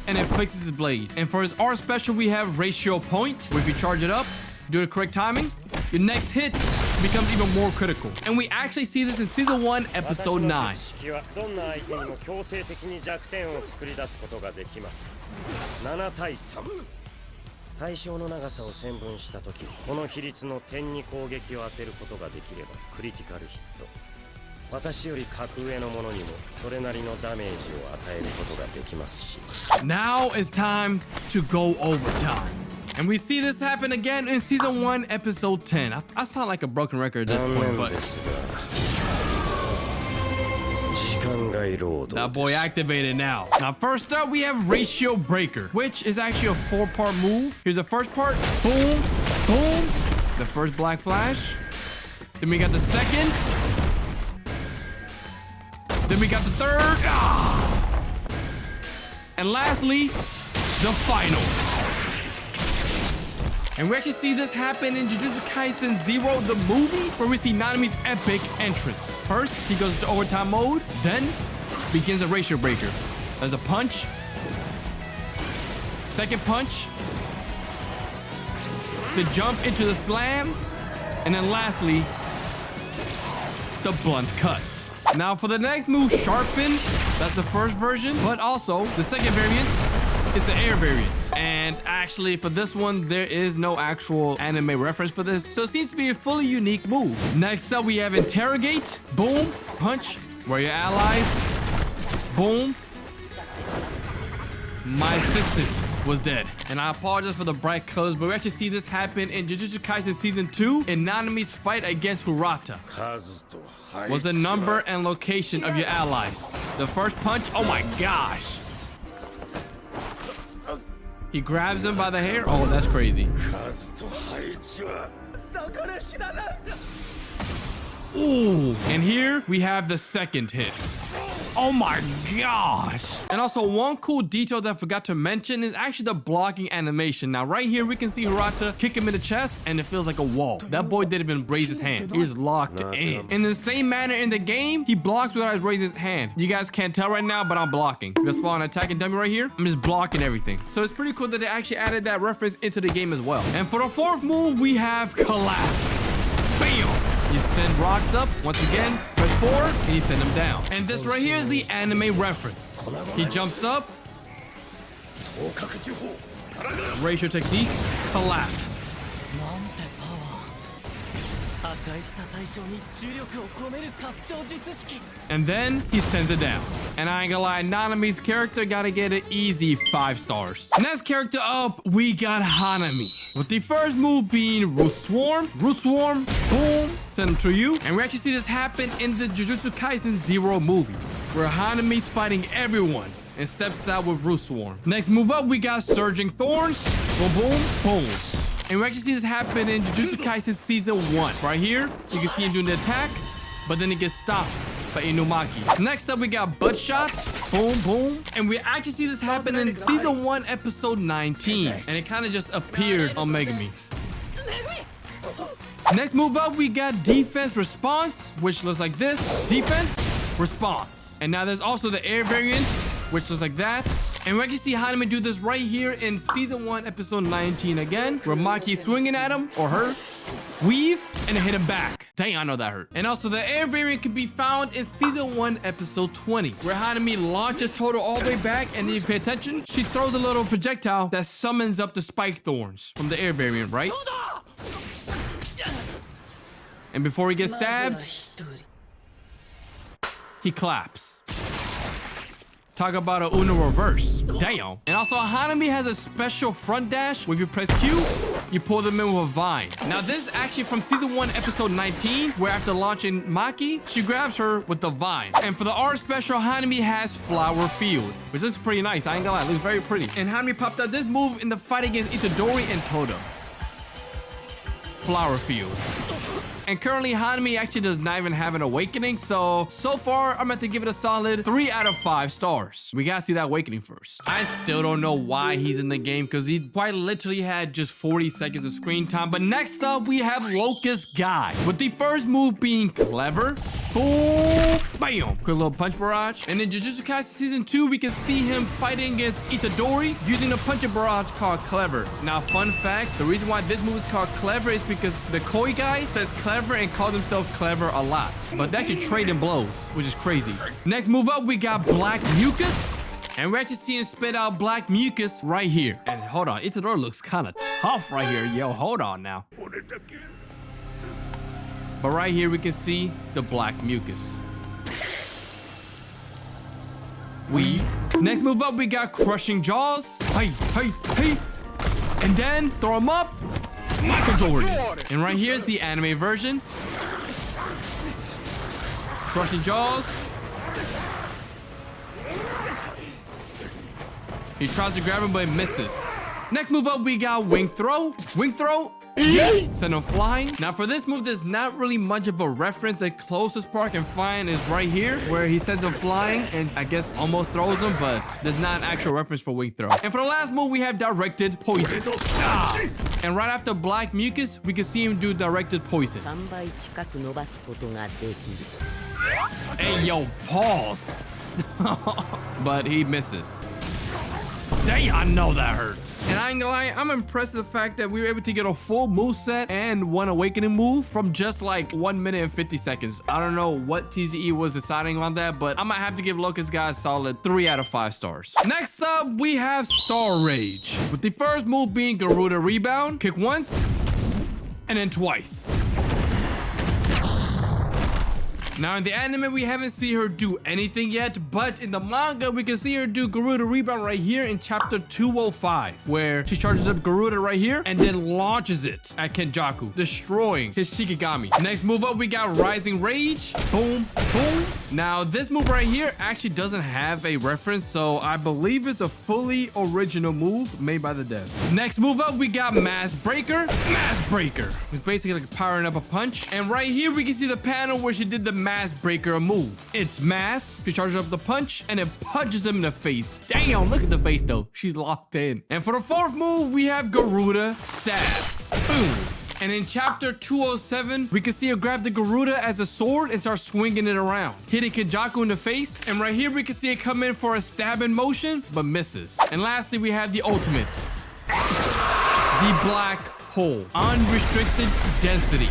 and then fixes his blade. And for his R special, we have ratio point, where if you charge it up, do the correct timing, your next hit becomes even more critical. And we actually see this in season 1, episode 9. Now it's time to go overtime. And we see this happen again in season 1, episode 10. I sound like a broken record at this point, but that boy activated now. Now, first up, we have Ratio Breaker, which is actually a 4-part move. Here's the first part. Boom, boom. The first Black Flash. Then we got the second. Then we got the third. Ah! And lastly, the final. And we actually see this happen in Jujutsu Kaisen 0, the movie, where we see Nanami's epic entrance. First, he goes to overtime mode, then begins a Ratio Breaker. There's a punch, second punch, the jump into the slam, and then lastly, the blunt cut. Now for the next move, Sharpen, that's the first version, but also the second variant is the air variant. And actually for this one, there is no actual anime reference for this, so it seems to be a fully unique move. Next up, we have Interrogate. Boom, punch, where your allies. Boom. My assistant was dead. And I apologize for the bright colors, but we actually see this happen in Jujutsu Kaisen Season 2 in Nanami's fight against Hirata. Was the number and location of your allies. The first punch, oh my gosh. He grabs him by the hair. Oh, that's crazy. Ooh, and here we have the second hit. Oh my gosh. And also one cool detail that I forgot to mention is actually the blocking animation. Now right here we can see Hirata kick him in the chest and it feels like a wall. That boy didn't even raise his hand. He's locked in. In the same manner in the game, he blocks without raising his hand. You guys can't tell right now, but I'm blocking. You guys follow an attacking dummy right here? I'm just blocking everything. So it's pretty cool that they actually added that reference into the game as well. And for the 4th move, we have Collapse. Bam! You send rocks up, once again, press 4, and you send them down. And this right here is the anime reference. He jumps up, ratio technique, collapse. And then he sends it down. And I ain't gonna lie, Nanami's character gotta get an easy 5 stars. Next character up, we got Hanami. With the first move being Root Swarm. Root Swarm, boom, send him to you. And we actually see this happen in the Jujutsu Kaisen 0 movie, where Hanami's fighting everyone and steps out with Root Swarm. Next move up, we got Surging Thorns. Boom, boom, boom. And we actually see this happen in Jujutsu Kaisen Season 1. Right here, you can see him doing the attack, but then it gets stopped by Inumaki. Next up, we got Butt Shot. Boom, boom. And we actually see this happen in Season 1, Episode 19. And it kind of just appeared on Megumi. Next move up, we got Defense Response, which looks like this. Defense, Response. And now there's also the air variant, which looks like that. And we actually see Hanami do this right here in Season 1, Episode 19 again, where Maki's swinging at him, or her, weave, and hit him back. Dang, I know that hurt. And also, the air variant can be found in Season 1, Episode 20, where Hanami launches Toto all the way back, and if you pay attention, she throws a little projectile that summons up the spike thorns from the air variant, right? And before he gets stabbed, he claps. Talk about a Uno reverse. Damn. And also, Hanami has a special front dash. Where if you press Q, you pull them in with a vine. Now, this is actually from season 1, episode 19, where after launching Maki, she grabs her with the vine. And for the art special, Hanami has Flower Field, which looks pretty nice. I ain't gonna lie, it looks very pretty. And Hanami popped out this move in the fight against Itadori and Todo. Flower Field. And currently, Hanami actually does not even have an awakening. So far, I'm going to give it a solid 3 out of 5 stars. We got to see that awakening first. I still don't know why he's in the game because he quite literally had just 40 seconds of screen time. But next up, we have Locust Guy. With the first move being Clever. Boom, bam. Quick little punch barrage. And in Jujutsu Kaisen Season 2, we can see him fighting against Itadori using a punch barrage called Clever. Now, fun fact, the reason why this move is called Clever is because the Koi guy says Clever and called himself Clever a lot. But that can trade in blows, which is crazy. Next move up, we got Black Mucus. And we're actually seeing spit out Black Mucus right here. And hold on, Itadori looks kind of tough right here. Yo, hold on now. But right here, we can see the Black Mucus. Weave. Next move up, we got Crushing Jaws. Hey, hey, hey. And then throw him up. Michael's and right here is the anime version. Crushing Jaws. He tries to grab him, but misses. Next move up, we got Wing Throw. Wing Throw. Send him flying. Now for this move, there's not really much of a reference. The closest part I can find is right here, where he sends him flying and I guess almost throws him, but there's not an actual reference for Wing Throw. And for the last move, we have Directed Poison. And right after Black Mucus, we can see him do Directed Poison. Hey, yo, pause. But he misses. Dang, I know that hurts. And I ain't gonna lie, I'm impressed with the fact that we were able to get a full moveset and one awakening move from just like 1 minute and 50 seconds. I don't know what TZE was deciding on that, but I might have to give Locust Guy a solid 3 out of 5 stars. Next up, we have Star Rage. With the first move being Garuda Rebound. Kick once, and then twice. Now, in the anime, we haven't seen her do anything yet, but in the manga, we can see her do Garuda Rebound right here in chapter 205, where she charges up Garuda right here and then launches it at Kenjaku, destroying his Shikigami. Next move up, we got Rising Rage. Boom, boom. Now, this move right here actually doesn't have a reference, so I believe it's a fully original move made by the devs. Next move up, we got Mass Breaker. Mass Breaker. It's basically like powering up a punch. And right here, we can see the panel where she did the Mass Breaker move. It's Mass. She charges up the punch and then punches him in the face. Damn, look at the face though. She's locked in. And for the fourth move, we have Garuda Stab. Boom. And in chapter 207, we can see her grab the Garuda as a sword and start swinging it around, hitting Kenjaku in the face. And right here, we can see it come in for a stabbing motion, but misses. And lastly, we have the ultimate. The Black Hole. Unrestricted Density.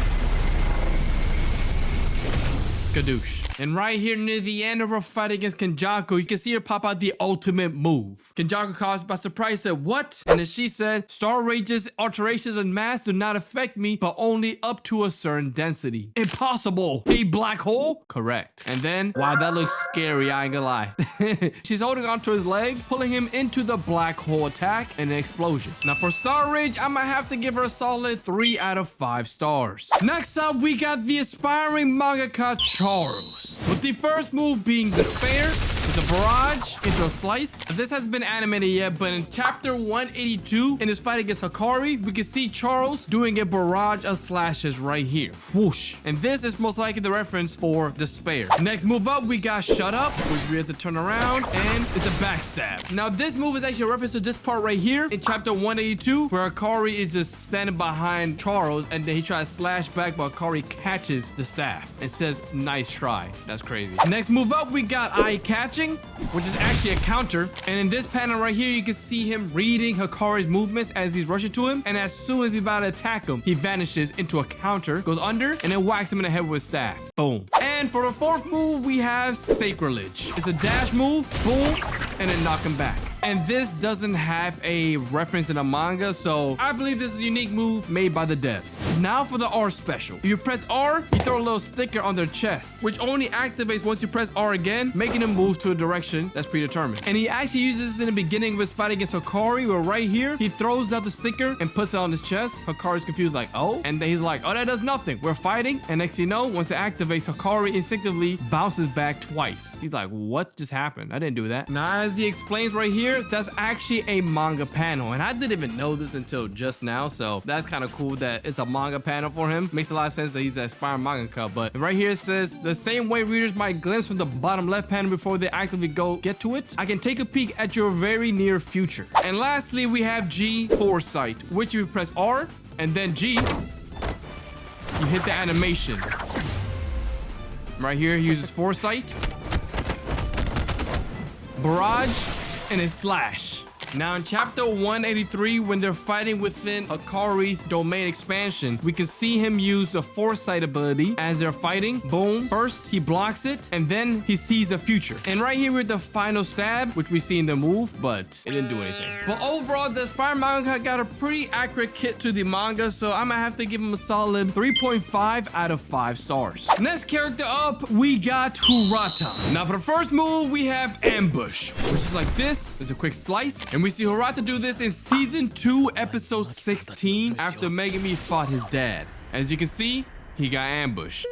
Skadoosh. And right here near the end of her fight against Kenjaku, you can see her pop out the ultimate move. Kenjaku caught by surprise, said, "What?" And then she said, "Star Rage's alterations and mass do not affect me, but only up to a certain density." Impossible. A black hole? Correct. And then, wow, that looks scary, I ain't gonna lie. She's holding onto his leg, pulling him into the black hole attack and an explosion. Now for Star Rage, I might have to give her a solid 3 out of 5 stars. Next up, we got the aspiring mangaka Charles. With the first move being Despair, it's a barrage into a slice. This hasn't been animated yet, but in chapter 182, in his fight against Hikari, we can see Charles doing a barrage of slashes right here. Whoosh. And this is most likely the reference for Despair. Next move up, we got Shut Up, which we have to turn around, and it's a backstab. Now, this move is actually a reference to this part right here in chapter 182, where Hikari is just standing behind Charles, and then he tries to slash back, but Hikari catches the staff and says, "Nice try." That's crazy. Next move up, we got Eye Catching, which is actually a counter. And in this panel right here, you can see him reading Hikari's movements as he's rushing to him. And as soon as he's about to attack him, he vanishes into a counter, goes under, and then whacks him in the head with a staff. Boom. And for the fourth move, we have Sacrilege. It's a dash move, boom, and then knock him back. And this doesn't have a reference in a manga, so I believe this is a unique move made by the devs. Now for the R special. If you press R, you throw a little sticker on their chest, which only activates once you press R again, making them move to a direction that's predetermined. And he actually uses this in the beginning of his fight against Hikari, where right here, he throws out the sticker and puts it on his chest. Hikari's confused, like, oh? And then he's like, oh, that does nothing. We're fighting. And next thing you know, once it activates, Hikari instinctively bounces back twice. He's like, what just happened? I didn't do that. Now, as he explains right here, that's actually a manga panel. And I didn't even know this until just now. So that's kind of cool that it's a manga panel for him. Makes a lot of sense that he's an aspiring mangaka. But right here it says, the same way readers might glimpse from the bottom left panel before they actively get to it, I can take a peek at your very near future. And lastly, we have G Foresight, which you press R and then G, you hit the animation. Right here, he uses Foresight, Barrage, and a Slash. Now in chapter 183, when they're fighting within Hikari's domain expansion, we can see him use the Foresight ability as they're fighting. Boom. First, he blocks it, and then he sees the future. And right here with the final stab, which we see in the move, but it didn't do anything. But overall, the aspiring manga got a pretty accurate kit to the manga, so I'm gonna have to give him a solid 3.5 out of 5 stars. Next character up, we got Hirata. Now for the first move, we have Ambush, which is like this. There's a quick slice. And we see Hirata do this in season 2, episode 16, after Megami fought his dad. As you can see, he got ambushed.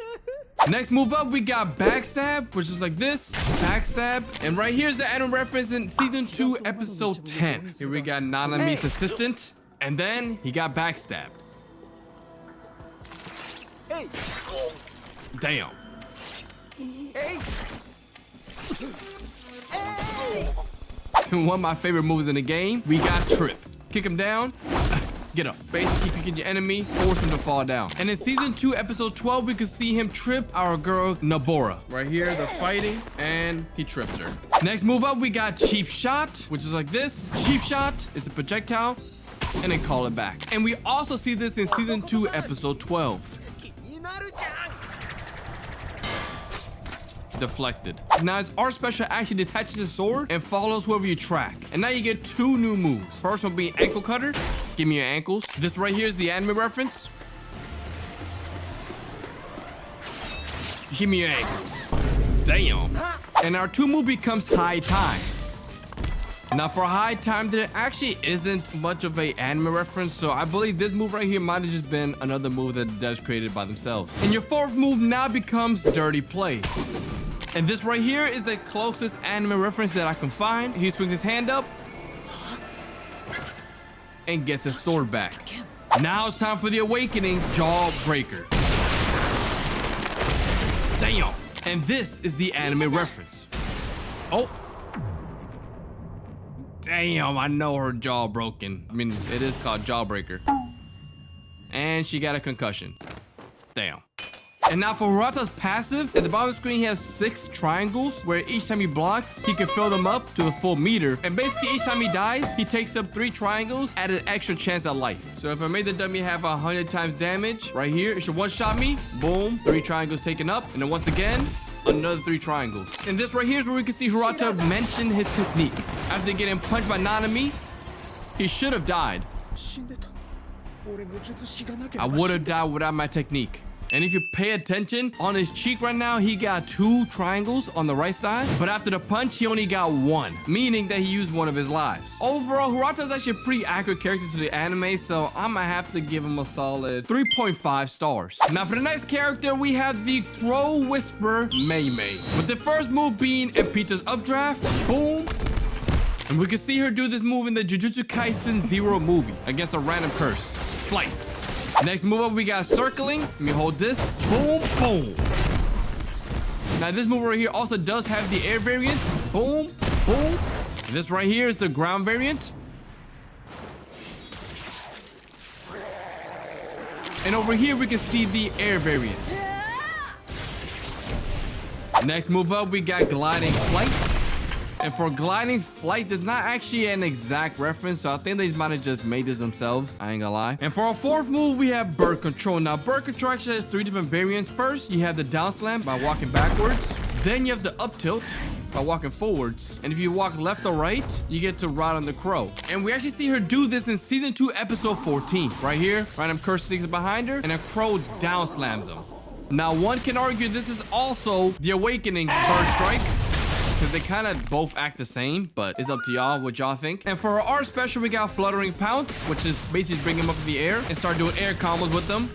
Next move up, we got Backstab, which is like this. Backstab. And right here's the anime reference in season 2, episode 10. Here we got Nanami's assistant. And then he got backstabbed. Hey! Damn. Hey! One of my favorite moves in the game, we got Trip. Kick him down, get up. Basically kicking your enemy, force him to fall down. And in season 2, episode 12, we could see him trip our girl Nabora. Right here, they're fighting, and he trips her. Next move up, we got Cheap Shot, which is like this. Cheap Shot is a projectile, and then call it back. And we also see this in season 2, episode 12. Deflected. Now his art special actually detaches his sword and follows whoever you track. And now you get 2 new moves. First one being Ankle Cutter. Give me your ankles. This right here is the anime reference. Give me your ankles. Damn. And our 2 move becomes High Time. Now for High Time, there actually isn't much of a anime reference, so I believe this move right here might have just been another move that the devs created by themselves. And your 4th move now becomes Dirty Play. And this right here is the closest anime reference that I can find. He swings his hand up and gets his sword back. Now it's time for the Awakening Jawbreaker. Damn. And this is the anime reference. Oh. Damn, I know her jaw broken. I mean, it is called Jawbreaker. And she got a concussion. Damn. And now for Hirata's passive, at the bottom of the screen, he has 6 triangles where each time he blocks, he can fill them up to the full meter. And basically, each time he dies, he takes up 3 triangles at an extra chance at life. So if I made the dummy have 100 times damage, right here, it should one-shot me. Boom, 3 triangles taken up. And then once again, another 3 triangles. And this right here is where we can see Hirata mention his technique. After getting punched by Nanami, he should have died. I would have died without my technique. And if you pay attention, on his cheek right now, he got 2 triangles on the right side. But after the punch, he only got 1, meaning that he used one of his lives. Overall, Hirata is actually a pretty accurate character to the anime, so I'm gonna have to give him a solid 3.5 stars. Now for the next character, we have the Crow Whisperer Mei Mei. With the first move being Epita's Updraft. Boom. And we can see her do this move in the Jujutsu Kaisen 0 movie against a random curse. Slice. Next move up, we got Circling. Let me hold this. Boom, boom. Now this move right here also does have the air variant. Boom, boom. This right here is the ground variant. And over here, we can see the air variant. Next move up, we got Gliding Flight. And for Gliding Flight, there's not actually an exact reference, so I think they might have just made this themselves. I ain't gonna lie. And for our 4th move, we have Bird Control. Now, Bird Control actually has 3 different variants. First, you have the down slam by walking backwards. Then you have the up tilt. by walking forwards. And if you walk left or right, you get to ride on the crow. And we actually see her do this in season 2, episode 14. Right here, random curse sneaks behind her, and a crow down slams him. Now, one can argue this is also the Awakening First Strike, because they kind of both act the same, but it's up to y'all what y'all think. And for our special, we got Fluttering Pounce, which is basically bring him up in the air and start doing air combos with them.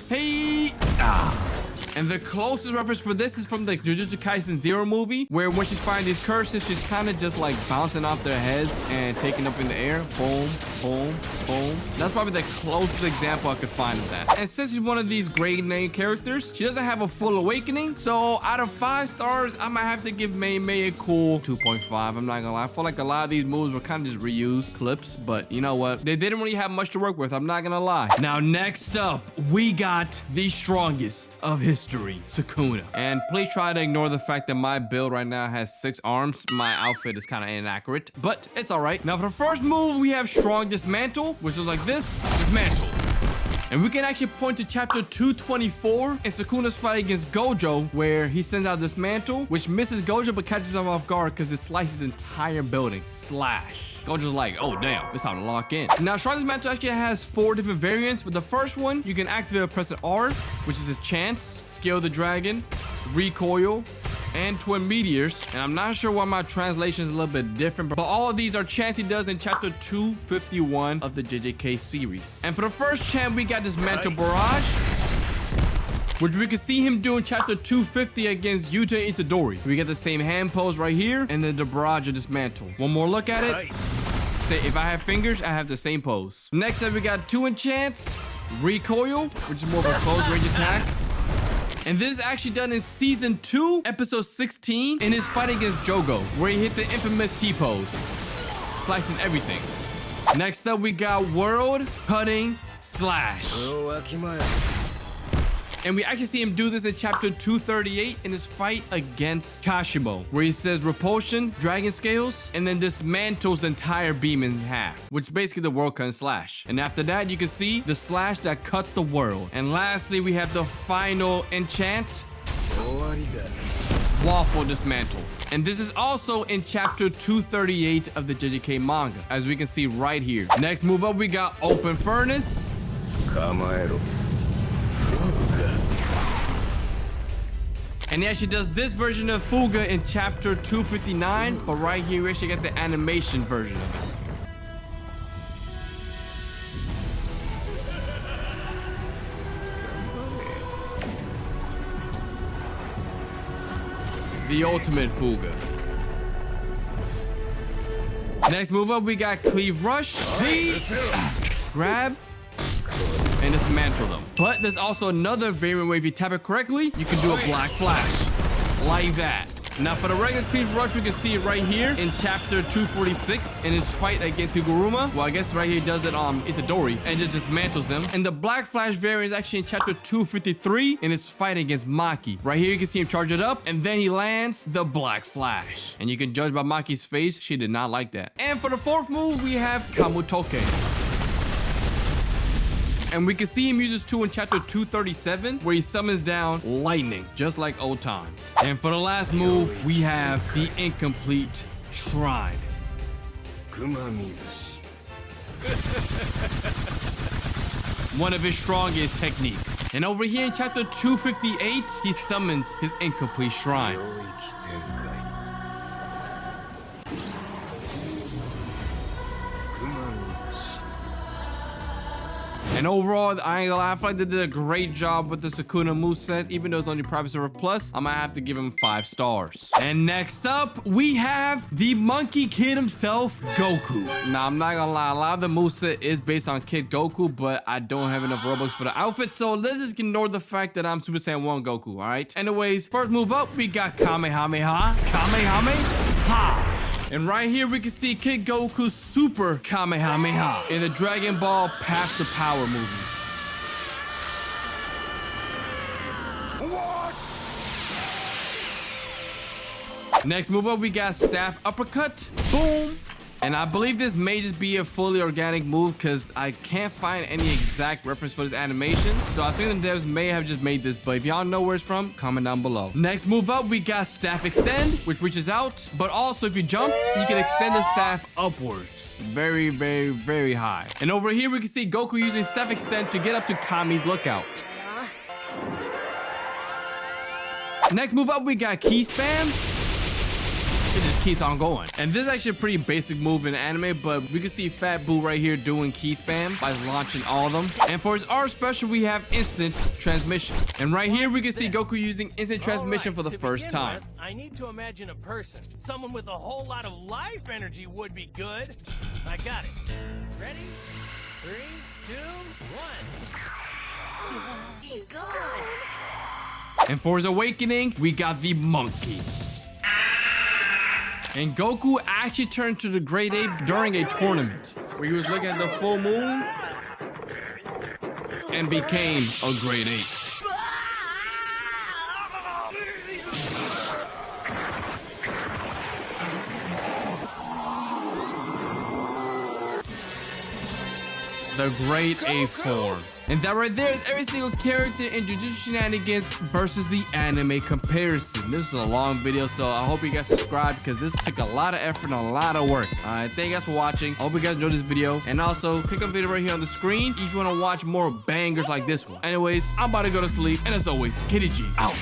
Hey! Ah! And the closest reference for this is from the Jujutsu Kaisen 0 movie, where when she's fighting these curses, she's kind of just like bouncing off their heads and taking up in the air. Boom, boom, boom. That's probably the closest example I could find of that. And since she's one of these great name characters, she doesn't have a full awakening. So out of 5 stars, I might have to give Mei a cool 2.5. I'm not gonna lie. I feel like a lot of these moves were kind of just reused clips, but you know what? They didn't really have much to work with. I'm not gonna lie. Now, next up, we got the strongest of history, Sukuna. And please try to ignore the fact that my build right now has 6 arms. My outfit is kind of inaccurate, but it's all right. Now for the first move, we have Strong Dismantle, which is like this, Dismantle. And we can actually point to chapter 224 in Sukuna's fight against Gojo, where he sends out Dismantle, which misses Gojo but catches him off guard because it slices the entire building. Slash. Gojo's like, oh damn, it's time to lock in. Now, Strong Dismantle actually has 4 different variants. With the first one, you can activate by pressing R, which is his chance, Scale the Dragon, Recoil, and Twin Meteors. And I'm not sure why my translation is a little bit different, but all of these are chants he does in chapter 251 of the JJK series. And for the first chant, we got Dismantle Barrage, which we can see him do in chapter 250 against Yuta Itadori. We get the same hand pose right here, and then the barrage of Dismantle. One more look at it. Say, if I have fingers, I have the same pose. Next up, we got 2 enchants. Recoil, which is more of a close range attack. And this is actually done in season 2, episode 16, in his fight against Jogo, where he hit the infamous T-pose, slicing everything. Next up, we got World Cutting Slash. And we actually see him do this in chapter 238 in his fight against Kashimo, where he says Repulsion, Dragon Scales, and then dismantles the entire beam in half, which is basically the World Cut Slash. And after that, you can see the slash that cut the world. And lastly, we have the final enchant, Waffle Dismantle. And this is also in chapter 238 of the JJK manga, as we can see right here. Next move up, we got Open Furnace. And he actually does this version of Fuga in chapter 259, but right here we actually get the animation version of it. The ultimate Fuga. Next move up, we got Cleave Rush. Cleave, grab, and dismantle them. But there's also another variant where if you tap it correctly, you can do a Black Flash. Like that. Now for the regular Cleave Rush, we can see it right here in chapter 246 in his fight against Higuruma. Well, I guess right here he does it on Itadori and just dismantles him. And the Black Flash variant is actually in chapter 253 in his fight against Maki. Right here you can see him charge it up and then he lands the Black Flash. And you can judge by Maki's face, she did not like that. And for the 4th move, we have Kamutoke. And we can see him use this tool in chapter 237, where he summons down lightning, just like old times. And for the last move, we have the incomplete shrine. One of his strongest techniques. And over here in chapter 258, he summons his incomplete shrine. And overall, I ain't gonna lie, I feel like they did a great job with the Sukuna moveset. Even though it's only Private Server Plus, I might have to give him 5 stars. And next up, we have the Monkey Kid himself, Goku. Now, I'm not gonna lie, a lot of the moveset is based on Kid Goku, but I don't have enough Robux for the outfit, so let's just ignore the fact that I'm Super Saiyan 1 Goku, all right? Anyways, first move up, we got Kamehameha. Kamehameha. And right here, we can see Kid Goku's Super Kamehameha in the Dragon Ball Path to Power movie. What? Next move up, we got Staff Uppercut. Boom. And I believe this may just be a fully organic move because I can't find any exact reference for this animation. So I think the devs may have just made this, but if y'all know where it's from, comment down below. Next move up, we got Staff Extend, which reaches out, but also if you jump, you can extend the staff upwards. Very, very, very high. And over here, we can see Goku using Staff Extend to get up to Kami's lookout. Next move up, we got Key Spam. It just keeps on going. And this is actually a pretty basic move in anime, but we can see Fat Boo right here doing Key Spam by launching all of them. And for his R special, we have Instant Transmission. And right here, we can see Goku using Instant Transmission for the first time. I need to imagine a person. Someone with a whole lot of life energy would be good. I got it. Ready? 3, 2, 1. He's gone. And for his awakening, we got the Monkey. And Goku actually turned to the Great Ape during a tournament where he was looking at the full moon and became a Great Ape. The Great Ape form. And that right there is every single character in Jujutsu Shenanigans versus the anime comparison. This is a long video, so I hope you guys subscribe because this took a lot of effort and a lot of work. Thank you guys for watching. I hope you guys enjoyed this video. And also, click on the video right here on the screen if you want to watch more bangers like this one. Anyways, I'm about to go to sleep. And as always, Kitty G out.